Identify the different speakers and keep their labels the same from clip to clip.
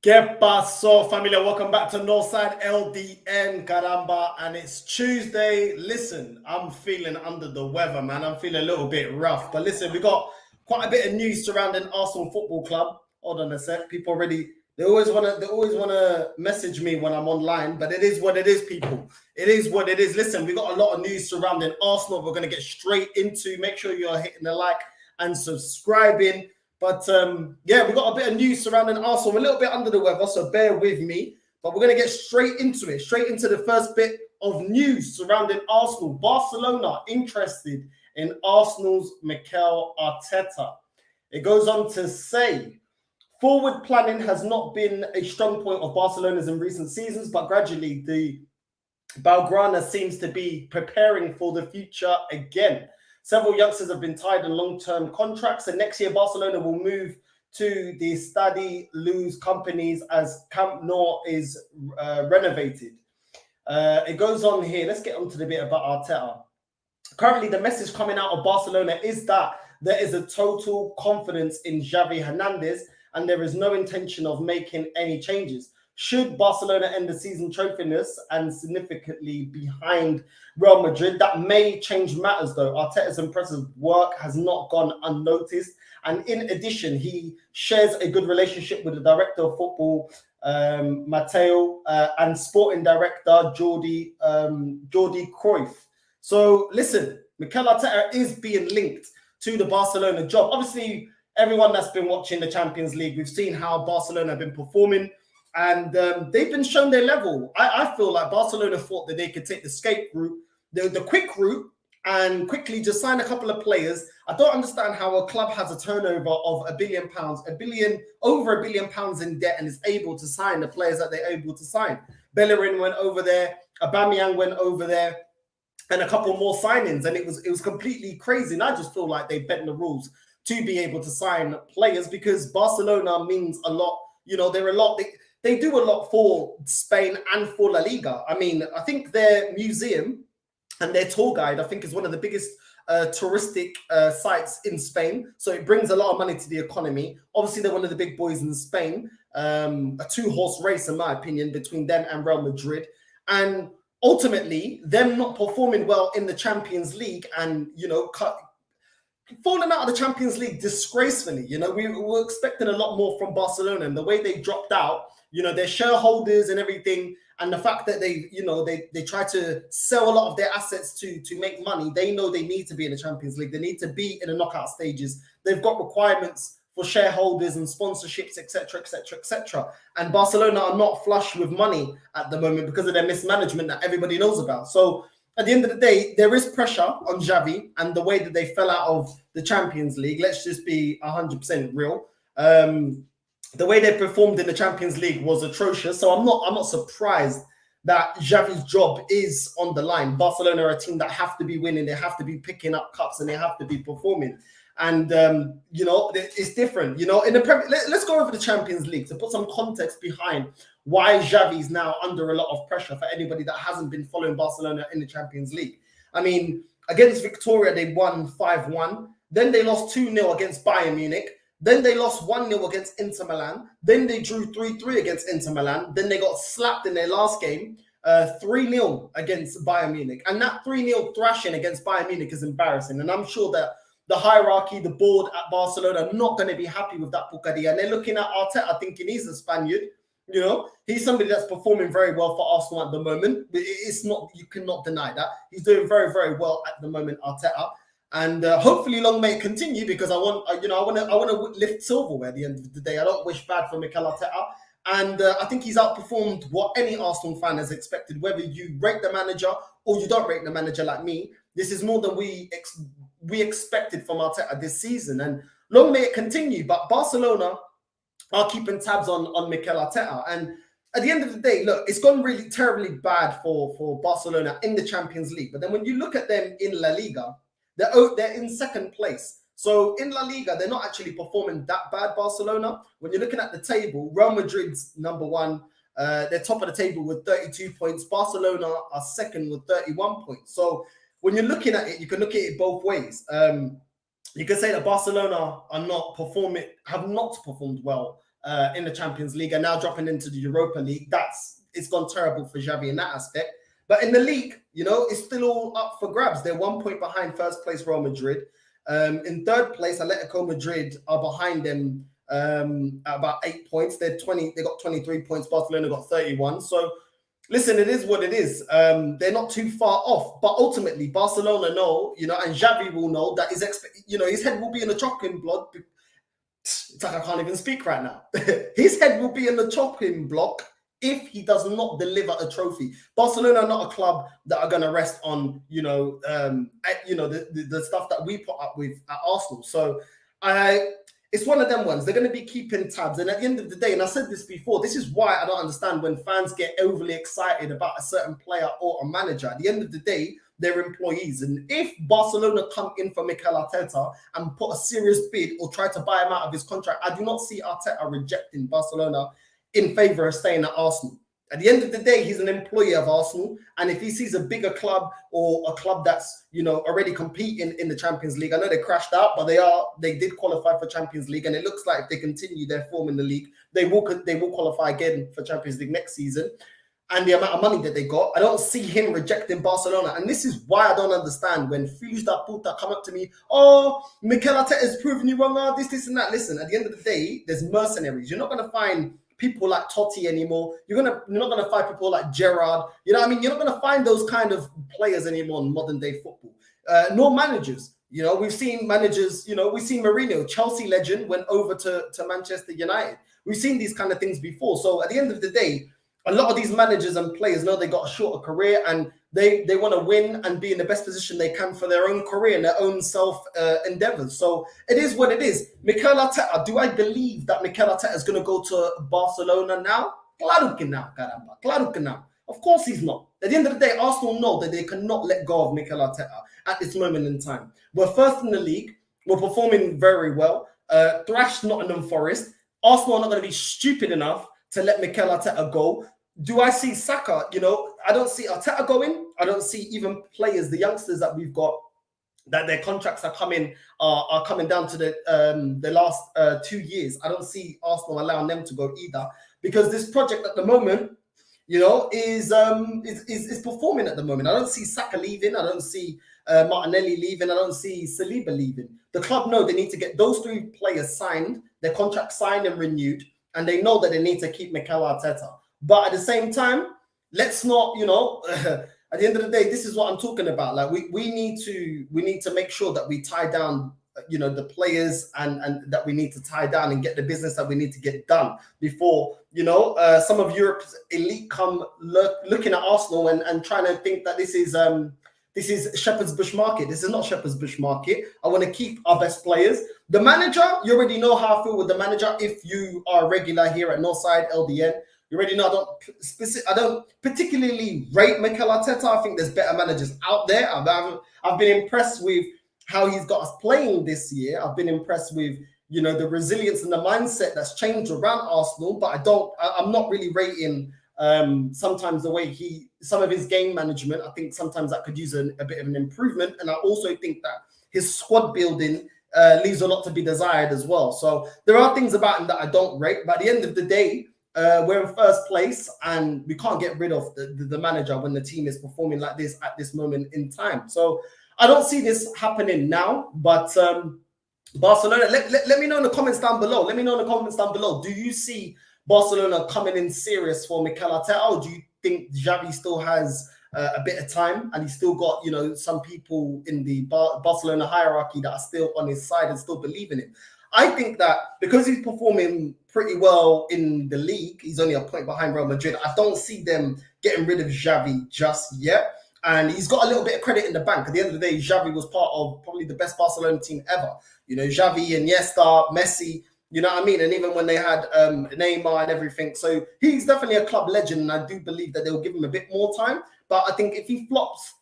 Speaker 1: ¿Qué pasó, familia? Welcome back to Northside LDN, caramba. And it's Tuesday. Listen, I'm feeling under the weather, man. I'm feeling a little bit rough. But listen, we got quite a bit of news surrounding Arsenal Football Club. Hold on a sec. People already, they always wanna message me when I'm online, but it is what it is, people. It is what it is. Listen, we got a lot of news surrounding Arsenal. We're gonna get straight into. Make sure you're hitting the like and subscribing. But yeah, we got a bit of news surrounding Arsenal. We're a little bit under the weather, so bear with me. But we're going to get straight into it, straight into the first bit of news surrounding Arsenal. Barcelona interested in Arsenal's Mikel Arteta. It goes on to say, forward planning has not been a strong point of Barcelona's in recent seasons, but gradually the Blaugrana seems to be preparing for the future again. Several youngsters have been tied in long-term contracts, and next year Barcelona will move to the Stadi Luz companies as Camp Nou is renovated. It goes on here. Let's get on to the bit about Arteta. Currently, the message coming out of Barcelona is that there is a total confidence in Xavi Hernandez, and there is no intention of making any changes. Should Barcelona end the season trophyless and significantly behind Real Madrid, that may change matters though. Arteta's impressive work has not gone unnoticed. And in addition, he shares a good relationship with the director of football, Matteo, and sporting director, Jordi Cruyff. So listen, Mikel Arteta is being linked to the Barcelona job. Obviously, everyone that's been watching the Champions League, we've seen how Barcelona have been performing. And they've been shown their level. I feel like Barcelona thought that they could take the escape route, the quick route, and quickly just sign a couple of players. I don't understand how a club has a turnover of £1 billion, over £1 billion in debt, and is able to sign the players that they're able to sign. Bellerin went over there, Aubameyang went over there, and a couple more signings, and it was completely crazy. And I just feel like they bent the rules to be able to sign players because Barcelona means a lot. You know, they're a lot. They do a lot for Spain and for La Liga. I mean, I think their museum and their tour guide, I think, is one of the biggest touristic sites in Spain. So it brings a lot of money to the economy. Obviously, they're one of the big boys in Spain. A two-horse race, in my opinion, between them and Real Madrid. And ultimately, them not performing well in the Champions League and, you know, falling out of the Champions League disgracefully. You know, we were expecting a lot more from Barcelona, and the way they dropped out, you know, their shareholders and everything, and the fact that they try to sell a lot of their assets to make money. They know they need to be in the Champions League. They need to be in the knockout stages. They've got requirements for shareholders and sponsorships, etc., etc., etc. And Barcelona are not flush with money at the moment because of their mismanagement that everybody knows about. So at the end of the day, there is pressure on Xavi and the way that they fell out of the Champions League. Let's just be 100% real. The way they performed in the Champions League was atrocious. So I'm not surprised that Xavi's job is on the line. Barcelona are a team that have to be winning. They have to be picking up cups and they have to be performing. And, you know, it's different. You know, in the Premier, let's go over the Champions League to put some context behind why Xavi is now under a lot of pressure for anybody that hasn't been following Barcelona in the Champions League. I mean, against Victoria, they won 5-1. Then they lost 2-0 against Bayern Munich. Then they lost 1-0 against Inter Milan. Then they drew 3-3 against Inter Milan. Then they got slapped in their last game, 3-0 against Bayern Munich. And that 3-0 thrashing against Bayern Munich is embarrassing. And I'm sure that the hierarchy, the board at Barcelona are not going to be happy with that Pucadia. And they're looking at Arteta thinking he's a Spaniard. You know, he's somebody that's performing very well for Arsenal at the moment. It's not, you cannot deny that. He's doing very, very well at the moment, Arteta. And hopefully long may it continue because I want to lift silverware at the end of the day. I don't wish bad for Mikel Arteta. And I think he's outperformed what any Arsenal fan has expected, whether you rate the manager or you don't rate the manager like me. This is more than we expected from Arteta this season. And long may it continue. But Barcelona are keeping tabs on Mikel Arteta. And at the end of the day, look, it's gone really terribly bad for Barcelona in the Champions League. But then when you look at them in La Liga, they're in second place. So in La Liga, they're not actually performing that bad, Barcelona. When you're looking at the table, Real Madrid's number one. They're top of the table with 32 points. Barcelona are second with 31 points. So when you're looking at it, you can look at it both ways. You can say that Barcelona have not performed well in the Champions League and now dropping into the Europa League. It's gone terrible for Xavi in that aspect. But in the league, you know, it's still all up for grabs. They're 1 point behind first place Real Madrid. In third place, Atletico Madrid are behind them at about 8 points. They got 23 points. Barcelona got 31. So listen, it is what it is. They're not too far off, but ultimately Barcelona know, you know, and Xavi will know that his head will be in the chopping block. It's like I can't even speak right now. His head will be in the chopping block if he does not deliver a trophy. Barcelona are not a club that are going to rest on, the stuff that we put up with at Arsenal. So it's one of them ones. They're going to be keeping tabs. And at the end of the day, and I said this before, this is why I don't understand when fans get overly excited about a certain player or a manager. At the end of the day, they're employees. And if Barcelona come in for Mikel Arteta and put a serious bid or try to buy him out of his contract, I do not see Arteta rejecting Barcelona in favour of staying at Arsenal. At the end of the day, he's an employee of Arsenal, and if he sees a bigger club or a club that's, you know, already competing in the Champions League, I know they crashed out, but they did qualify for Champions League, and it looks like if they continue their form in the league, they will qualify again for Champions League next season. And the amount of money that they got, I don't see him rejecting Barcelona. And this is why I don't understand when Fuse da Puta come up to me, oh, Mikel Arteta has proven you wrong, this and that. Listen, at the end of the day, there's mercenaries. You're not going to find people like Totti anymore. You're not going to find people like Gerrard. You know what I mean? You're not going to find those kind of players anymore in modern day football. Nor managers. You know, we've seen managers, you know, we've seen Mourinho, Chelsea legend, went over to Manchester United. We've seen these kind of things before. So at the end of the day, a lot of these managers and players know they got a shorter career and they want to win and be in the best position they can for their own career and their own self endeavors. So it is what it is. Mikel Arteta, do I believe that Mikel Arteta is going to go to Barcelona now? Claro que no, caramba. Claro que no. Of course he's not. At the end of the day, Arsenal know that they cannot let go of Mikel Arteta at this moment in time. We're first in the league. We're performing very well. Thrashed Nottingham Forest. Arsenal are not going to be stupid enough to let Mikel Arteta go. Do I see Saka? You know, I don't see Arteta going. I don't see even players, the youngsters that we've got, that their contracts are coming down to the last 2 years. I don't see Arsenal allowing them to go either, because this project at the moment, you know, is performing at the moment. I don't see Saka leaving. I don't see Martinelli leaving. I don't see Saliba leaving. The club know they need to get those 3 players signed, their contract signed and renewed, and they know that they need to keep Mikel Arteta. But at the same time, let's not, you know, at the end of the day, this is what I'm talking about. Like we need to make sure that we tie down, you know, the players and that we need to tie down and get the business that we need to get done before, you know, some of Europe's elite come looking at Arsenal and trying to think that this is Shepherd's Bush Market. This is not Shepherd's Bush Market. I want to keep our best players. The manager, you already know how I feel with the manager. If you are a regular here at Northside LDN, you already know I don't particularly rate Mikel Arteta. I think there's better managers out there. I've been impressed with how he's got us playing this year. I've been impressed with, you know, the resilience and the mindset that's changed around Arsenal. But I'm not really rating sometimes the way some of his game management. I think sometimes that could use a bit of an improvement. And I also think that his squad building leaves a lot to be desired as well. So there are things about him that I don't rate. But at the end of the day, we're in first place, and we can't get rid of the manager when the team is performing like this at this moment in time. So I don't see this happening now, but Barcelona, let me know in the comments down below. Do you see Barcelona coming in serious for Mikel Arteta, or do you think Xavi still has a bit of time and he's still got, you know, some people in the Barcelona hierarchy that are still on his side and still believe in him? I think that because he's performing pretty well in the league, he's only a point behind Real Madrid. I don't see them getting rid of Xavi just yet. And he's got a little bit of credit in the bank. At the end of the day, Xavi was part of probably the best Barcelona team ever. You know, Xavi, Iniesta, Messi, you know what I mean? And even when they had Neymar and everything. So he's definitely a club legend. And I do believe that they'll give him a bit more time. But I think if he flops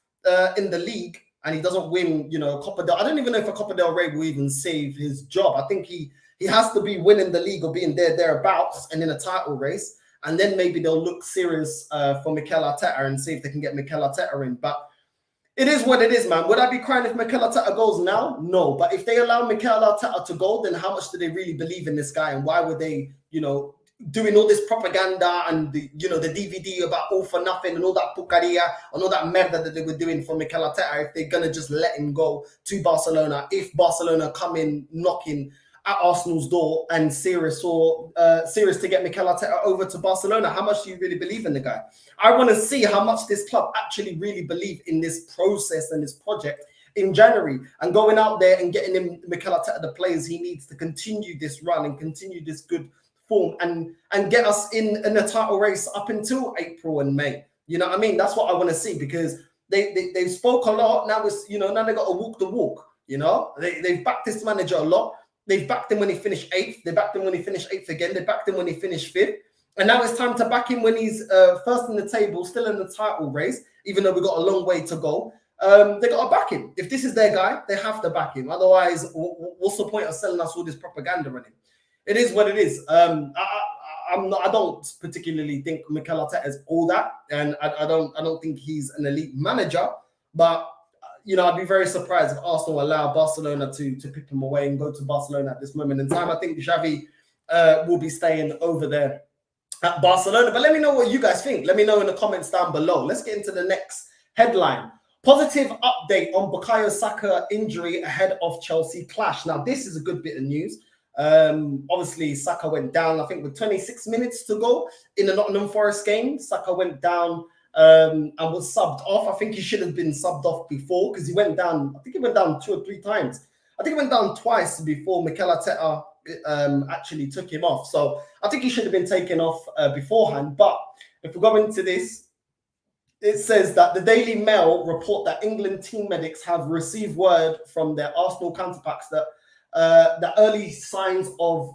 Speaker 1: in the league, and he doesn't win, you know, Copa del... I don't even know if a Copa del Rey will even save his job. I think he has to be winning the league or being thereabouts and in a title race. And then maybe they'll look serious for Mikel Arteta and see if they can get Mikel Arteta in. But it is what it is, man. Would I be crying if Mikel Arteta goes now? No. But if they allow Mikel Arteta to go, then how much do they really believe in this guy? And why would they, doing all this propaganda and the DVD about all for nothing and all that pucaria and all that merda that they were doing for Mikel Arteta, if they're gonna just let him go to Barcelona, if Barcelona come in knocking at Arsenal's door and serious to get Mikel Arteta over to Barcelona, how much do you really believe in the guy? I want to see how much this club actually really believe in this process and this project in January, and going out there and getting him, Mikel Arteta, the players he needs to continue this run and continue this good form and get us in a title race up until April and May. You know what I mean? That's what I want to see, because they spoke a lot. Now it's now they got to walk the walk. They've backed this manager a lot. They've backed him when he finished 8th. They backed him when he finished 8th again. They backed him when he finished 5th. And now it's time to back him when he's first in the table, still in the title race, even though we've got a long way to go. They got to back him. If this is their guy, they have to back him. Otherwise, what's the point of selling us all this propaganda on him? It is what it is. I don't particularly think Mikel Arteta is all that, and I don't think he's an elite manager. But I'd be very surprised if Arsenal allow Barcelona to pip him away and go to Barcelona at this moment in time. I think Xavi will be staying over there at Barcelona. But let me know what you guys think. Let me know in the comments down below. Let's get into the next headline. Positive update on Bukayo Saka injury ahead of Chelsea clash. Now, this is a good bit of news. Obviously, Saka went down, I think, with 26 minutes to go in the Nottingham Forest game. Saka went down and was subbed off. I think he should have been subbed off before, because he went down, I think he went down 2 or 3 times. I think he went down twice before Mikel Arteta actually took him off. So I think he should have been taken off beforehand. But if we go into this, it says that the Daily Mail report that England team medics have received word from their Arsenal counterparts that the early signs of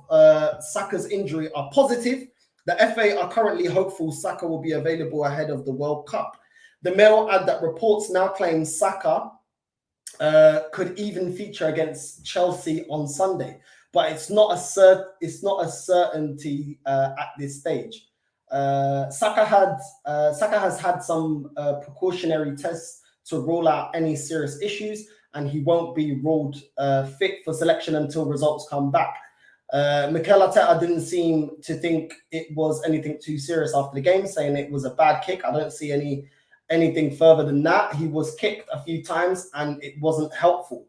Speaker 1: Saka's injury are positive. The FA are currently hopeful Saka will be available ahead of the World Cup. The Mail add that reports now claim Saka could even feature against Chelsea on Sunday, but it's not a certainty at this stage. Saka has had some precautionary tests to rule out any serious issues, and he won't be ruled fit for selection until results come back. Mikel Arteta didn't seem to think it was anything too serious after the game, saying it was a bad kick. I don't see anything further than that. He was kicked a few times and it wasn't helpful.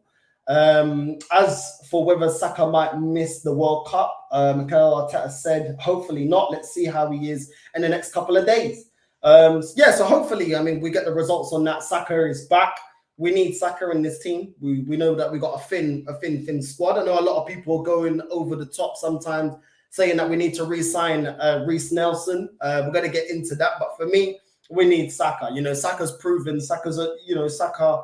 Speaker 1: As for whether Saka might miss the World Cup, Mikel Arteta said, hopefully not. Let's see how he is in the next couple of days. So hopefully, we get the results on that. Saka is back. We need Saka in this team. We know that we got a thin squad. I know a lot of people are going over the top sometimes, saying that we need to re-sign Reiss Nelson. We're going to get into that. But for me, we need Saka. Saka's proven. Saka,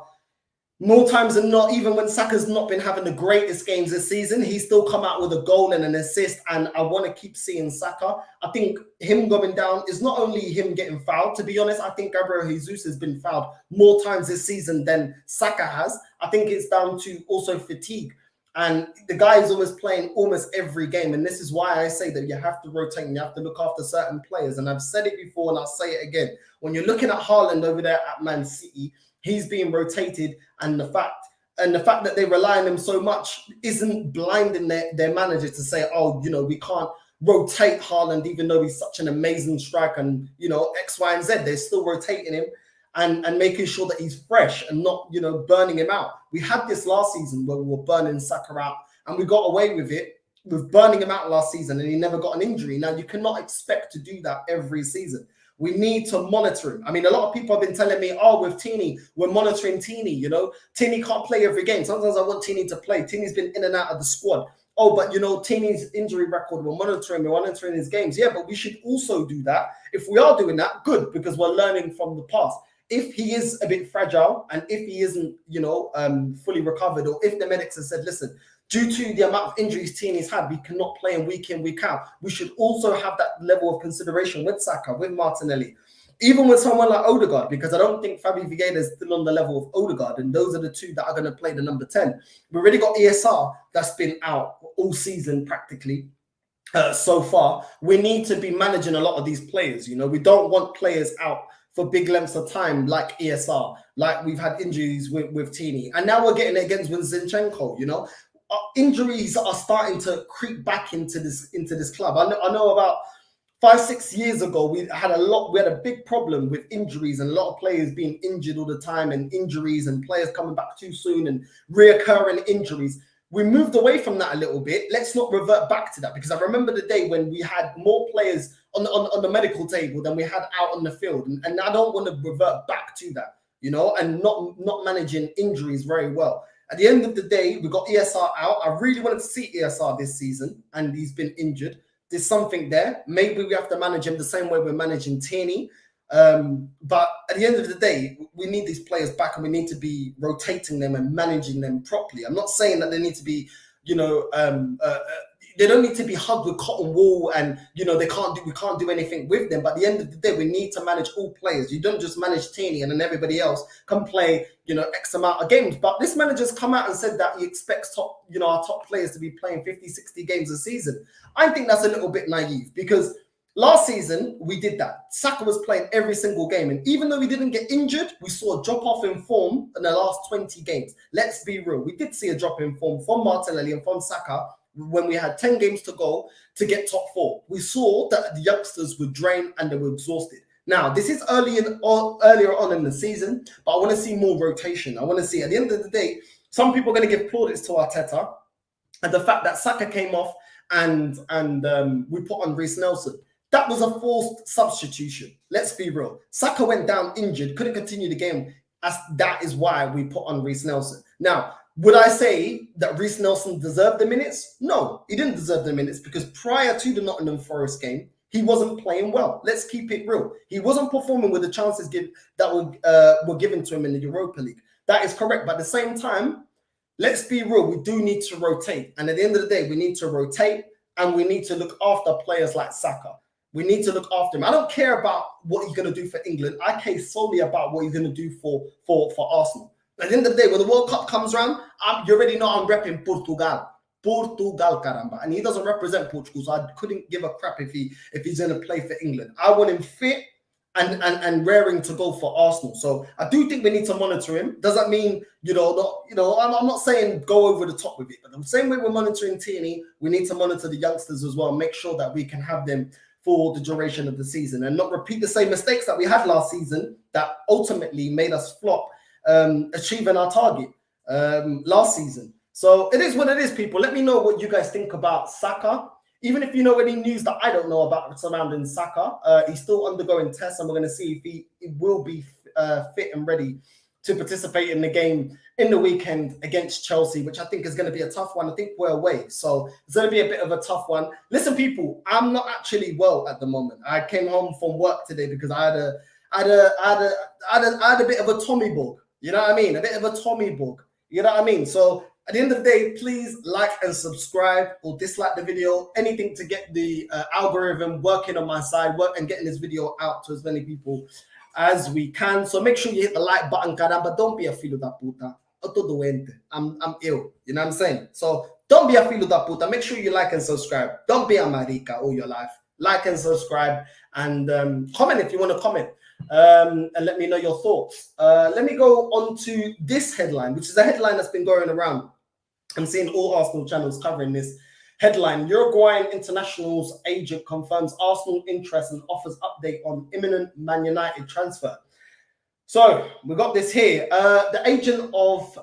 Speaker 1: more times than not, even when Saka's not been having the greatest games this season, he's still come out with a goal and an assist. And I want to keep seeing Saka. I think him going down is not only him getting fouled. To be honest, I think Gabriel Jesus has been fouled more times this season than Saka has. I think it's down to also fatigue. And the guy is always playing almost every game. And this is why I say that you have to rotate and you have to look after certain players. And I've said it before and I'll say it again. When you're looking at Haaland over there at Man City, he's being rotated, and the fact that they rely on him so much isn't blinding their manager to say, we can't rotate Haaland, even though he's such an amazing striker, and X, Y, and Z. They're still rotating him and making sure that he's fresh and not burning him out. We had this last season where we were burning Saka out, and we got away with it with burning him out last season, and he never got an injury. Now you cannot expect to do that every season. We need to monitor him. A lot of people have been telling me, with Tini, we're monitoring Tini. Tini can't play every game. Sometimes I want Tini to play. Tini's been in and out of the squad. But Tini's injury record, we're monitoring his games. Yeah, but we should also do that. If we are doing that, good, because we're learning from the past. If he is a bit fragile and if he isn't, fully recovered, or if the medics have said, listen, due to the amount of injuries Tini's had, we cannot play him week in, week out. We should also have that level of consideration with Saka, with Martinelli, even with someone like Odegaard, because I don't think Fabi Vieira is still on the level of Odegaard, and those are the two that are going to play the number 10. We've already got ESR that's been out all season practically so far. We need to be managing a lot of these players. We don't want players out for big lengths of time like ESR, like we've had injuries with Tini. And now we're getting it against Zinchenko, injuries are starting to creep back into this club. I know about 5-6 years ago, we had a big problem with injuries and a lot of players being injured all the time, and injuries and players coming back too soon and reoccurring injuries. We moved away from that a little bit. Let's not revert back to that, because I remember the day when we had more players on the medical table than we had out on the field, and I don't want to revert back to that, you know, and not managing injuries very well. At the end of the day, we got ESR out. I really wanted to see ESR this season, and he's been injured. There's something there. Maybe we have to manage him the same way we're managing Tierney. But at the end of the day, we need these players back, and we need to be rotating them and managing them properly. I'm not saying that they need to be, you know, they don't need to be hugged with cotton wool, and you know we can't do anything with them. But at the end of the day, we need to manage all players. You don't just manage Tierney and then everybody else can play, you know, X amount of games. But this manager's come out and said that he expects our top players to be playing 50, 60 games a season. I think that's a little bit naive, because last season we did that. Saka was playing every single game, and even though we didn't get injured, we saw a drop off in form in the last 20 games. Let's be real, we did see a drop in form from Martinelli and from Saka when we had 10 games to go to get top 4. We saw that the youngsters were drained and they were exhausted. Now, this is earlier on in the season, but I want to see more rotation. I want to see, at the end of the day, some people are going to give plaudits to Arteta and the fact that Saka came off and we put on Reiss Nelson. That was a forced substitution. Let's be real. Saka went down injured, couldn't continue the game. That is why we put on Reiss Nelson. Now, would I say that Reiss Nelson deserved the minutes? No, he didn't deserve the minutes, because prior to the Nottingham Forest game, he wasn't playing well. Let's keep it real. He wasn't performing with the chances that were given to him in the Europa League. That is correct. But at the same time, let's be real. We do need to rotate. And at the end of the day, we need to rotate, and we need to look after players like Saka. We need to look after him. I don't care about what he's going to do for England. I care solely about what he's going to do for Arsenal. At the end of the day, when the World Cup comes around, you already know I'm repping Portugal. Portugal, caramba. And he doesn't represent Portugal, so I couldn't give a crap if he's going to play for England. I want him fit and raring to go for Arsenal. So I do think we need to monitor him. Does that mean, I'm not saying go over the top with it, but the same way we're monitoring Tierney, we need to monitor the youngsters as well, make sure that we can have them for the duration of the season and not repeat the same mistakes that we had last season that ultimately made us flop achieving our target last season. So it is what it is, people. Let me know what you guys think about Saka. Even if you know any news that I don't know about surrounding Saka, he's still undergoing tests, and we're going to see if he will be fit and ready to participate in the game in the weekend against Chelsea, which I think is going to be a tough one. I think we're away, so it's going to be a bit of a tough one. Listen, people, I'm not actually well at the moment. I came home from work today because I had a bit of a Tommy bug. You know what I mean? A bit of a Tommy bug. You know what I mean? So at the end of the day, please like and subscribe or dislike the video. Anything to get the algorithm working on my side, and getting this video out to as many people as we can. So make sure you hit the like button, caramba. Don't be a filo da puta. I'm ill. You know what I'm saying? So don't be a filo da puta. Make sure you like and subscribe. Don't be a marica all your life. Like and subscribe, and comment if you want to comment. And let me know your thoughts. Let me go on to this headline, which is a headline that's been going around. I'm seeing all Arsenal channels covering this headline. Uruguayan international's agent confirms Arsenal interest and offers update on imminent Man United transfer. So we got this here. The agent of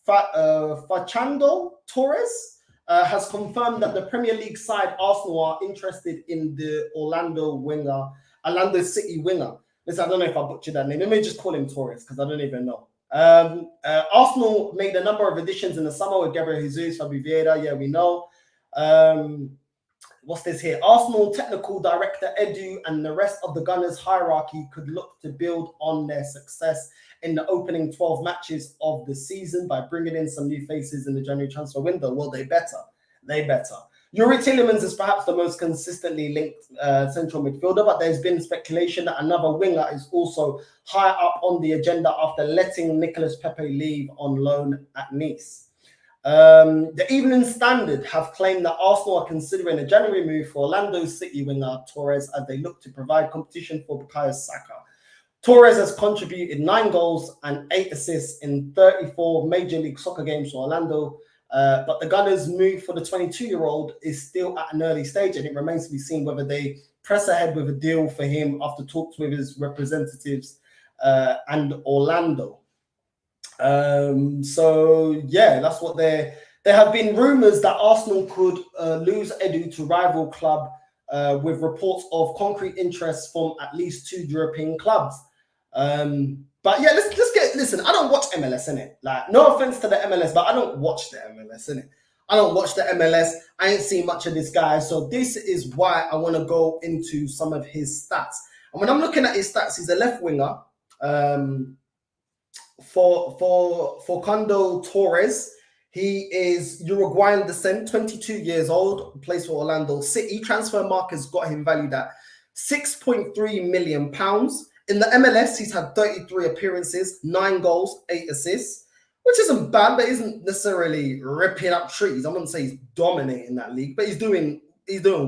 Speaker 1: Facundo Torres has confirmed that the Premier League side Arsenal are interested in the Orlando City winger. Listen, I don't know if I butchered that name. Let me just call him Torres because I don't even know. Arsenal made a number of additions in the summer with Gabriel Jesus, Fabi Vieira. Yeah, we know. What's this here? Arsenal technical director Edu and the rest of the Gunners hierarchy could look to build on their success in the opening 12 matches of the season by bringing in some new faces in the January transfer window. Well, they better. Youri Tielemans is perhaps the most consistently linked central midfielder, but there's been speculation that another winger is also high up on the agenda after letting Nicolas Pepe leave on loan at Nice. The Evening Standard have claimed that Arsenal are considering a January move for Orlando City winger Torres as they look to provide competition for Bukayo Saka. Torres has contributed 9 goals and 8 assists in 34 Major League Soccer games for Orlando But the Gunners' move for the 22-year-old is still at an early stage, and it remains to be seen whether they press ahead with a deal for him after talks with his representatives and Orlando. So yeah, that's what they're. There have been rumours that Arsenal could lose Edu to rival club, with reports of concrete interest from at least 2 European clubs. But yeah, let's listen. I don't watch MLS, innit? Like, no offense to the MLS, but I don't watch the MLS, innit? I don't watch the MLS. I ain't seen much of this guy, so this is why I want to go into some of his stats. And when I'm looking at his stats, he's a left winger. For Facundo Torres, he is Uruguayan descent, 22 years old, plays for Orlando City. Transfer market's got him valued at £6.3 million. In the MLS, he's had 33 appearances, 9 goals, 8 assists, which isn't bad, but isn't necessarily ripping up trees. I wouldn't say he's dominating that league, but he's doing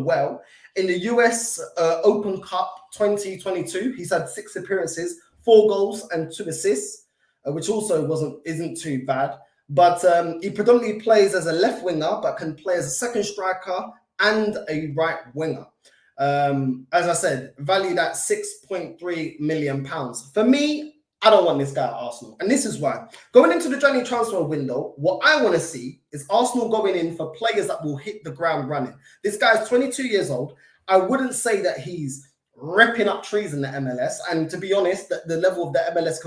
Speaker 1: well. In the US Open Cup 2022, he's had 6 appearances, 4 goals and 2 assists, which also isn't too bad. But he predominantly plays as a left winger, but can play as a second striker and a right winger. As I said, valued at £6.3 million. For me, I don't want this guy at Arsenal. And this is why. Going into the January transfer window, what I want to see is Arsenal going in for players that will hit the ground running. This guy's 22 years old. I wouldn't say that he's ripping up trees in the MLS. And to be honest, the level of the MLS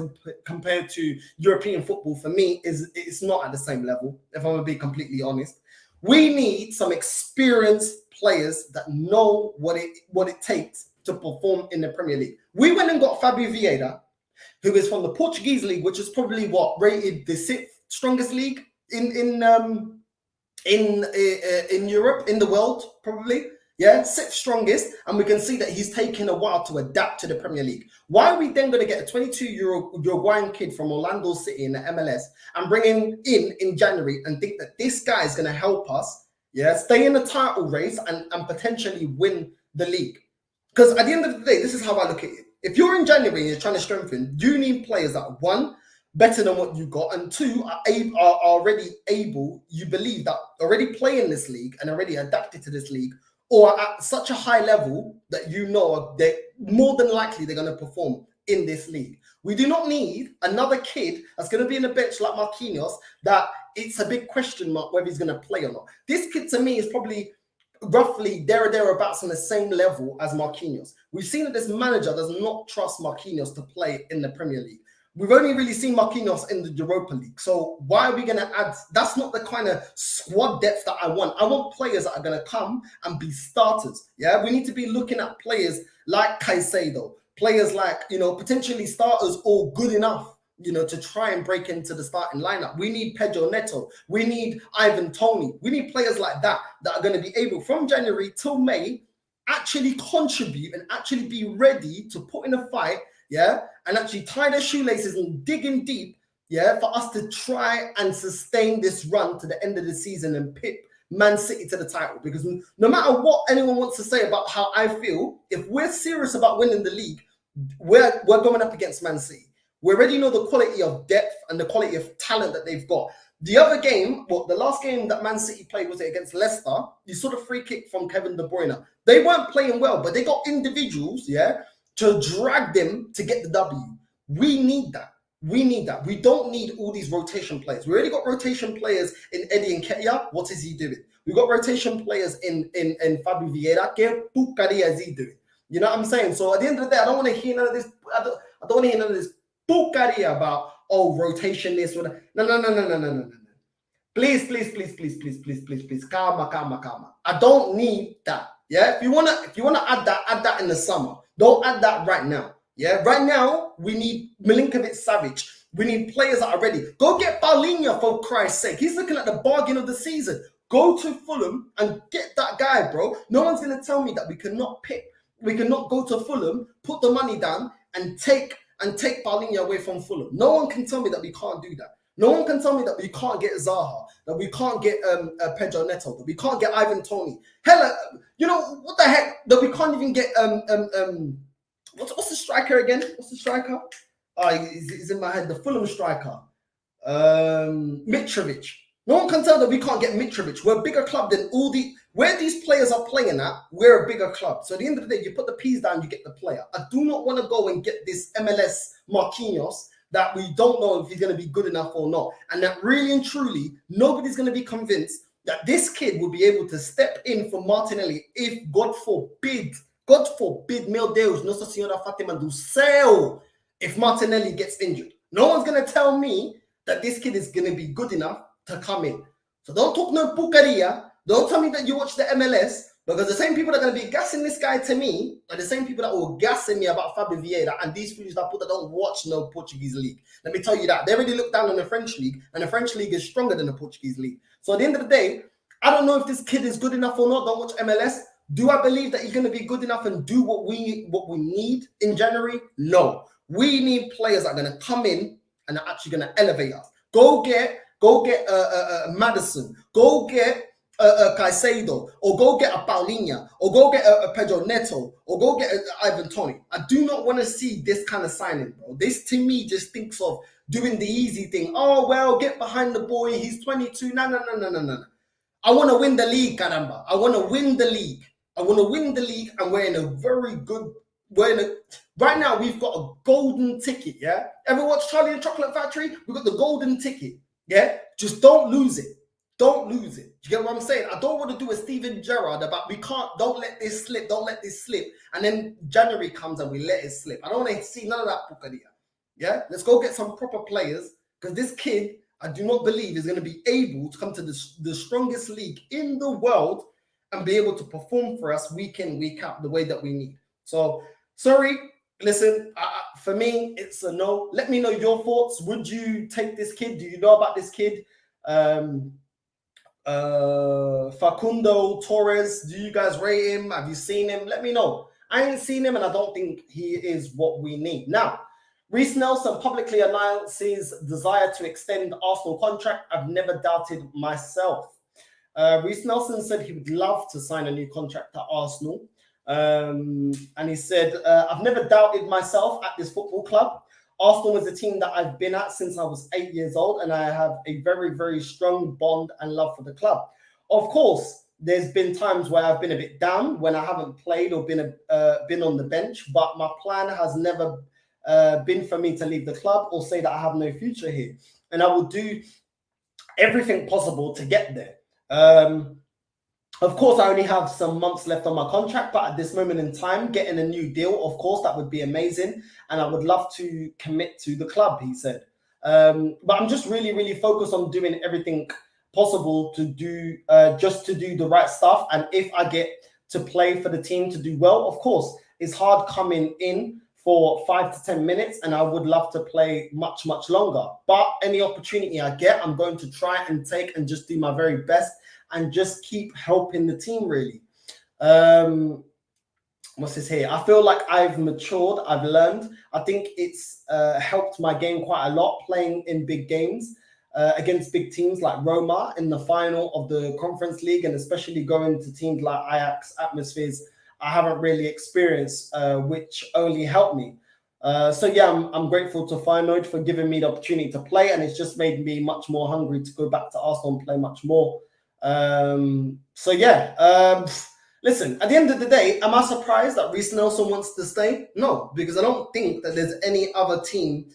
Speaker 1: compared to European football, for me, it's not at the same level, if I'm going to be completely honest. We need some experienced players that know what it takes to perform in the Premier League. We went and got Fabio Vieira, who is from the Portuguese league, which is probably rated the 6th strongest league in Europe, in the world, probably. Yeah, 6th strongest, and we can see that he's taken a while to adapt to the Premier League. Why are we then going to get a 22-year-old Uruguayan kid from Orlando City in the MLS and bring him in January and think that this guy is going to help us, yeah, stay in the title race and potentially win the league? Because at the end of the day, this is how I look at it. If you're in January and you're trying to strengthen, you need players that, 1, better than what you got, and 2, are already able, you believe that already play in this league and already adapted to this league, or at such a high level that you know that more than likely they're going to perform in this league. We do not need another kid that's going to be in the bench like Marquinhos, that it's a big question mark whether he's going to play or not. This kid to me is probably roughly thereabouts on the same level as Marquinhos. We've seen that this manager does not trust Marquinhos to play in the Premier League. We've only really seen Marquinhos in the Europa League. So why are we going to add? That's not the kind of squad depth that I want. I want players that are going to come and be starters. Yeah, we need to be looking at players like Caicedo, players like, potentially starters or good enough, to try and break into the starting lineup. We need Pedro Neto. We need Ivan Toney. We need players like that are going to be able, from January till May, actually contribute and actually be ready to put in a fight, yeah, and actually tie their shoelaces and dig in deep, yeah, for us to try and sustain this run to the end of the season and pip Man City to the title. Because no matter what anyone wants to say about how I feel, if we're serious about winning the league, we're going up against Man City. We already know the quality of depth and the quality of talent that they've got. The other game, the last game that Man City played was against Leicester. You saw the free kick from Kevin De Bruyne. They weren't playing well, but they got individuals, yeah, to drag them to get the W. We need that. We don't need all these rotation players. We already got rotation players in Eddie Nketiah. What is he doing? We got rotation players in Fabio Vieira. ¿Qué pucaria is he doing? You know what I'm saying? So at the end of the day, I don't want to hear none of this. I don't want to hear none of this pucaria about rotation this or that. No. Please. Calma. I don't need that. Yeah, if you wanna add that in the summer. Don't add that right now. Yeah, right now we need Milinkovic-Savic. We need players that are ready. Go get Paulinho, for Christ's sake. He's looking at the bargain of the season. Go to Fulham and get that guy, bro. No one's gonna tell me that we cannot go to Fulham, put the money down, and take Paulinho away from Fulham. No one can tell me that we can't do that. No one can tell me that we can't get Zaha, that we can't get Pedro Neto, that we can't get Ivan Toney. Hell, what the heck? That we can't even get what's the striker again? What's the striker? Oh, he's in my head. The Fulham striker, Mitrovic. No one can tell that we can't get Mitrovic. We're a bigger club than where these players are playing at, we're a bigger club. So at the end of the day, you put the P's down, you get the player. I do not want to go and get this MLS Marquinhos that we don't know if he's going to be good enough or not. And that really and truly, nobody's going to be convinced that this kid will be able to step in for Martinelli if, God forbid, meu Deus, Nossa Senhora Fátima do Céu, if Martinelli gets injured. No one's going to tell me that this kid is going to be good enough to come in. So don't talk no pucaria. Don't tell me that you watch the MLS, because the same people that are going to be gassing this guy to me are the same people that were gassing me about Fabio Vieira and these fools that don't watch no Portuguese league. Let me tell you that. They already look down on the French league, and the French league is stronger than the Portuguese league. So at the end of the day, I don't know if this kid is good enough or not. Don't watch MLS. Do I believe that he's going to be good enough and do what we need in January? No. We need players that are going to come in and are actually going to elevate us. Go get Madison. Go get Caicedo, or go get a Paulinha, or go get a Pedro Neto, or go get Ivan Toney. I do not want to see this kind of signing, bro. This to me just thinks of doing the easy thing. Oh, well, get behind the boy. He's 22. No. I want to win the league, caramba. I want to win the league. And we're in a very good. Right now, we've got a golden ticket. Yeah. Ever watch Charlie and the Chocolate Factory? We've got the golden ticket. Yeah. Just don't lose it. Don't lose it. You get what I'm saying? I don't want to do a Steven Gerrard about don't let this slip. And then January comes and we let it slip. I don't want to see none of that pucaria. Yeah? Let's go get some proper players, because this kid, I do not believe, is going to be able to come to the strongest league in the world and be able to perform for us week in, week out the way that we need. So, sorry. Listen, for me, it's a no. Let me know your thoughts. Would you take this kid? Do you know about this kid? Facundo Torres, do you guys rate him? Have you seen him? Let me know. I ain't seen him, and I don't think he is what we need. Now, Reiss Nelson publicly announces desire to extend Arsenal contract. I've never doubted myself. Reiss Nelson said he would love to sign a new contract at Arsenal. And he said, I've never doubted myself at this football club. Arsenal is a team that I've been at since I was 8 years old, and I have a very, very strong bond and love for the club. Of course, there's been times where I've been a bit down when I haven't played or been on the bench, but my plan has never been for me to leave the club or say that I have no future here. And I will do everything possible to get there. Of course, I only have some months left on my contract, but at this moment in time, getting a new deal, of course, that would be amazing. And I would love to commit to the club, he said. But I'm just really, really focused on doing everything possible to do the right stuff. And if I get to play for the team to do well, of course, it's hard coming in for 5 to 10 minutes, and I would love to play much, much longer. But any opportunity I get, I'm going to try and take and just do my very best and just keep helping the team, really. What's this here? I feel like I've matured. I've learned. I think it's helped my game quite a lot, playing in big games against big teams like Roma in the final of the Conference League, and especially going to teams like Ajax, atmospheres I haven't really experienced, which only helped me. So yeah, I'm grateful to Feyenoord for giving me the opportunity to play, and it's just made me much more hungry to go back to Arsenal and play much more. So yeah, listen, at the end of the day, am I surprised that Reiss Nelson wants to stay? No, because I don't think that there's any other team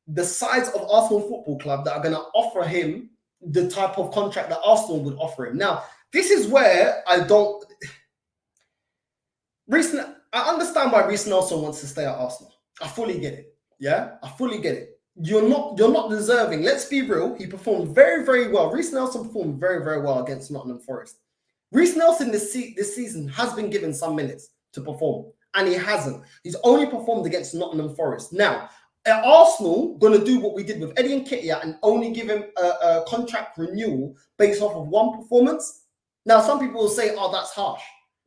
Speaker 1: the size of Arsenal Football Club that are going to offer him the type of contract that Arsenal would offer him. Now, this is where I don't... I understand why Reiss Nelson wants to stay at Arsenal. I fully get it. Yeah, I fully get it. You're not deserving. Let's be real. He performed very, very well. Reiss Nelson performed very, very well against Nottingham Forest. Reiss Nelson this season has been given some minutes to perform, and he hasn't. He's only performed against Nottingham Forest. Now, are Arsenal going to do what we did with Eddie Nketiah and only give him a contract renewal based off of one performance? Now, some people will say, oh, that's harsh.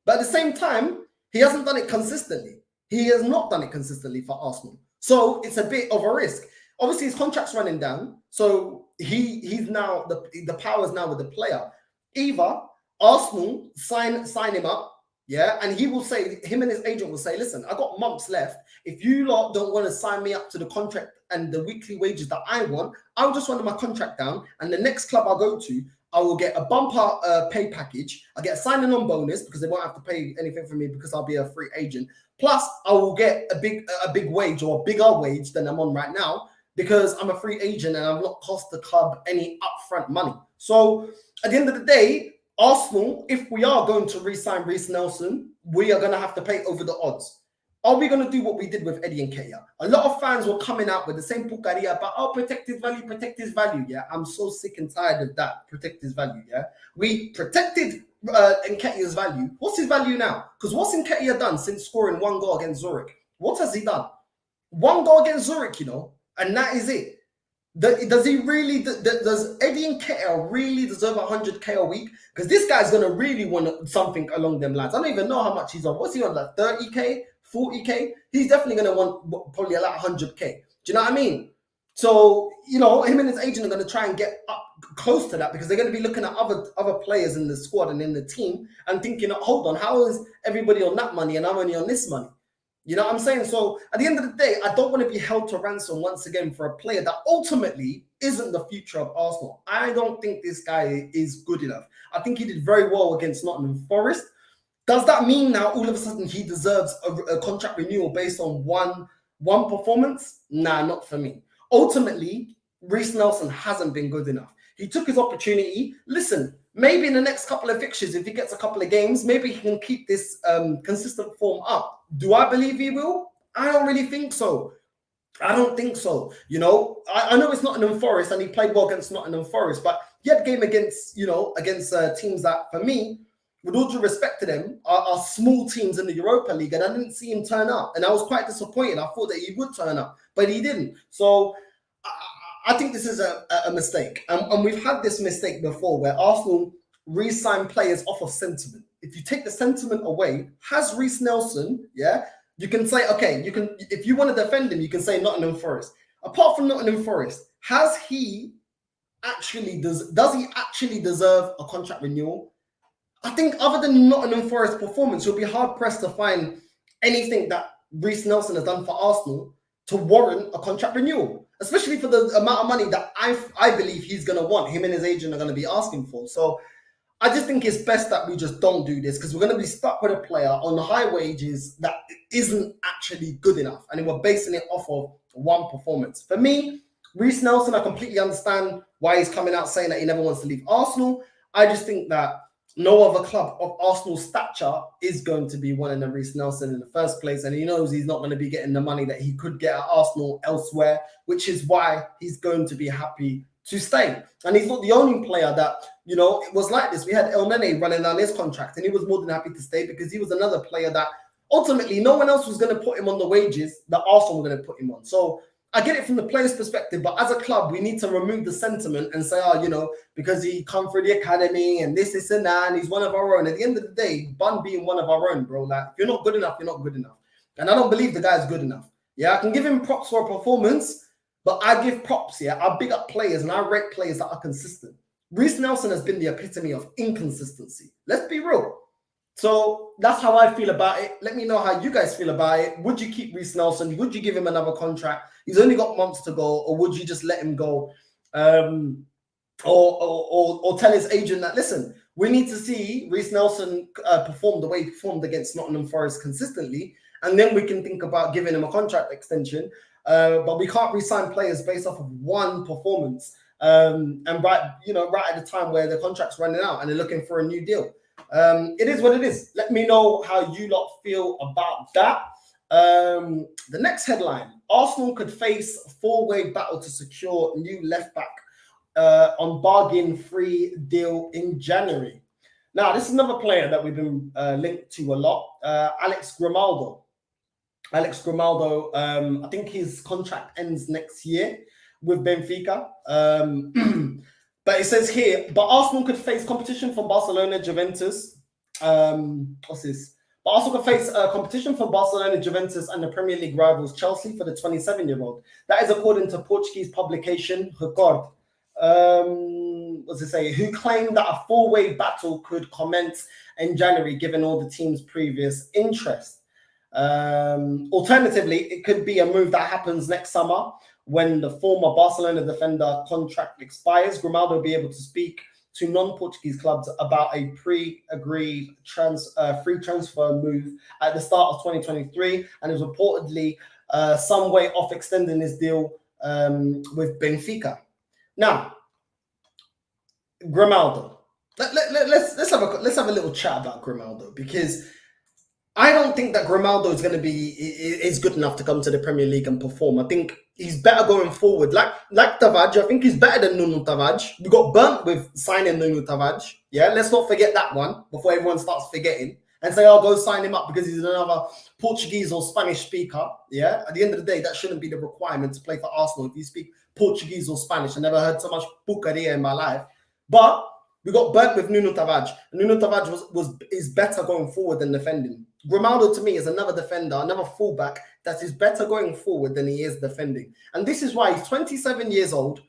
Speaker 1: But at the same time, he hasn't done it consistently. He has not done it consistently for Arsenal. So it's a bit of a risk. Obviously, his contract's running down. So he's now, the power is now with the player. Either Arsenal sign him up, Yeah, and he will say, him and his agent will say, listen, I got months left. If you lot don't want to sign me up to the contract and the weekly wages that I want, I'll just run my contract down. And the next club I go to, I will get a bumper pay package. I get a signing on bonus because they won't have to pay anything for me because I'll be a free agent. Plus, I will get a big wage or a bigger wage than I'm on right now because I'm a free agent and I've not cost the club any upfront money. So at the end of the day, Arsenal, if we are going to re-sign Reiss Nelson, we are going to have to pay over the odds. Are we going to do what we did with Eddie Nketiah? A lot of fans were coming out with the same pucaria about, oh, protect his value, protect his value. Yeah, I'm so sick and tired of that. Protect his value. Yeah, we protected Nketiah's value. What's his value now? Because what's Nketiah done since scoring 1 goal against Zurich? What has he done? 1 goal against Zurich, you know, and that is it. Does he really? Does Eddie Nketiah really deserve 100k a week? Because this guy's gonna really want something along them lines. I don't even know how much he's on. What's he on? Like 30k, 40k? He's definitely gonna want probably like 100k. Do you know what I mean? So you know, him and his agent are gonna try and get up close to that because they're gonna be looking at other players in the squad and in the team and thinking, hold on, how is everybody on that money and I'm only on this money? You know what I'm saying? So at the end of the day, I don't want to be held to ransom once again for a player that ultimately isn't the future of Arsenal. I don't think this guy is good enough. I think he did very well against Nottingham Forest. Does that mean now all of a sudden he deserves a contract renewal based on one performance? Nah, not for me. Ultimately, Reiss Nelson hasn't been good enough. He took his opportunity. Listen, maybe in the next couple of fixtures, if he gets a couple of games, maybe he can keep this consistent form up. Do I believe he will? I don't really think so. I don't think so. You know, I know it's Nottingham Forest and he played well against Nottingham Forest, but he had a game against, you know, against teams that, for me, with all due respect to them, are small teams in the Europa League, and I didn't see him turn up. And I was quite disappointed. I thought that he would turn up, but he didn't. So I think this is a mistake. And we've had this mistake before where Arsenal re-sign players off of sentiment. If you take the sentiment away, has Reiss Nelson, yeah, you can say, okay, you can, if you want to defend him, you can say Nottingham Forest. Apart from Nottingham Forest, has he actually, does he actually deserve a contract renewal? I think other than Nottingham Forest performance, you'll be hard pressed to find anything that Reiss Nelson has done for Arsenal to warrant a contract renewal, especially for the amount of money that I believe he's going to want, him and his agent are going to be asking for. So I just think it's best that we just don't do this because we're going to be stuck with a player on high wages that isn't actually good enough. And we're basing it off of one performance. For me, Reiss Nelson, I completely understand why he's coming out saying that he never wants to leave Arsenal. I just think that no other club of Arsenal's stature is going to be wanting a Reiss Nelson in the first place. And he knows he's not going to be getting the money that he could get at Arsenal elsewhere, which is why he's going to be happy to stay. And he's not the only player that, you know, it was like this. We had El Nene running down his contract and he was more than happy to stay because he was another player that ultimately no one else was going to put him on the wages that Arsenal were going to put him on. So I get it from the player's perspective, but as a club, we need to remove the sentiment and say, oh, you know, because he come through the academy and this and that, and he's one of our own. At the end of the day, Bun being one of our own, bro, like, if you're not good enough, you're not good enough. And I don't believe the guy's good enough. Yeah, I can give him props for a performance, but I give props, yeah. I big up players and I rate players that are consistent. Reiss Nelson has been the epitome of inconsistency. Let's be real. So that's how I feel about it. Let me know how you guys feel about it. Would you keep Reiss Nelson? Would you give him another contract? He's only got months to go, or would you just let him go? Or tell his agent that, listen, we need to see Reiss Nelson perform the way he performed against Nottingham Forest consistently, and then we can think about giving him a contract extension. But we can't re-sign players based off of one performance. And right at the time where the contract's running out and they're looking for a new deal. It is what it is. Let me know how you lot feel about that. The next headline: Arsenal could face a four-way battle to secure new left back on bargain-free deal in January. Now, this is another player that we've been linked to a lot. Alex Grimaldo. I think his contract ends next year with Benfica. But it says here, but Arsenal could face competition from Barcelona, Juventus. What's this? But Arsenal could face competition from Barcelona, Juventus, and the Premier League rivals Chelsea for the 27-year-old. That is according to Portuguese publication Record. who claimed that a four-way battle could commence in January, given all the team's previous interest. Alternatively, it could be a move that happens next summer when the former Barcelona defender contract expires. Grimaldo will be able to speak to non-Portuguese clubs about a pre-agreed free transfer move at the start of 2023, and is reportedly some way off extending his deal with Benfica. Now, Grimaldo. Let's have a little chat about Grimaldo, because I don't think that Grimaldo is good enough to come to the Premier League and perform. I think he's better going forward. Like Tavares, I think he's better than Nuno Tavares. We got burnt with signing Nuno Tavares. Yeah, let's not forget that one before everyone starts forgetting and say, "Oh, go sign him up because he's another Portuguese or Spanish speaker." Yeah, at the end of the day, that shouldn't be the requirement to play for Arsenal if you speak Portuguese or Spanish. I never heard so much pucaria in my life, but we got burnt with Nuno Tavares. Nuno Tavares is better going forward than defending. Grimaldo, to me, is another defender, another fullback that is better going forward than he is defending. And this is why he's 27 years old.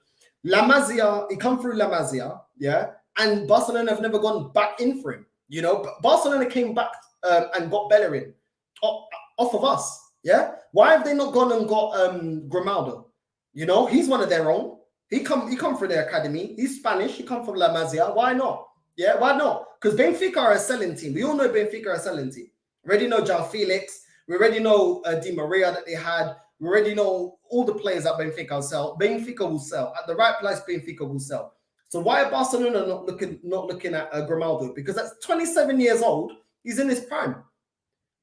Speaker 1: La Masia, he come through La Masia, yeah, and Barcelona have never gone back in for him. You know, Barcelona came back and got Bellerin off of us, yeah? Why have they not gone and got Grimaldo? You know, he's one of their own. He come from their academy. He's Spanish. He come from La Masia. Why not? Yeah, why not? Because Benfica are a selling team. We all know Benfica are a selling team. We already know João Felix. We already know Di Maria that they had. We already know all the players that Benfica will sell. Benfica will sell. At the right price, Benfica will sell. So why are Barcelona not looking at Grimaldo? Because that's 27 years old. He's in his prime.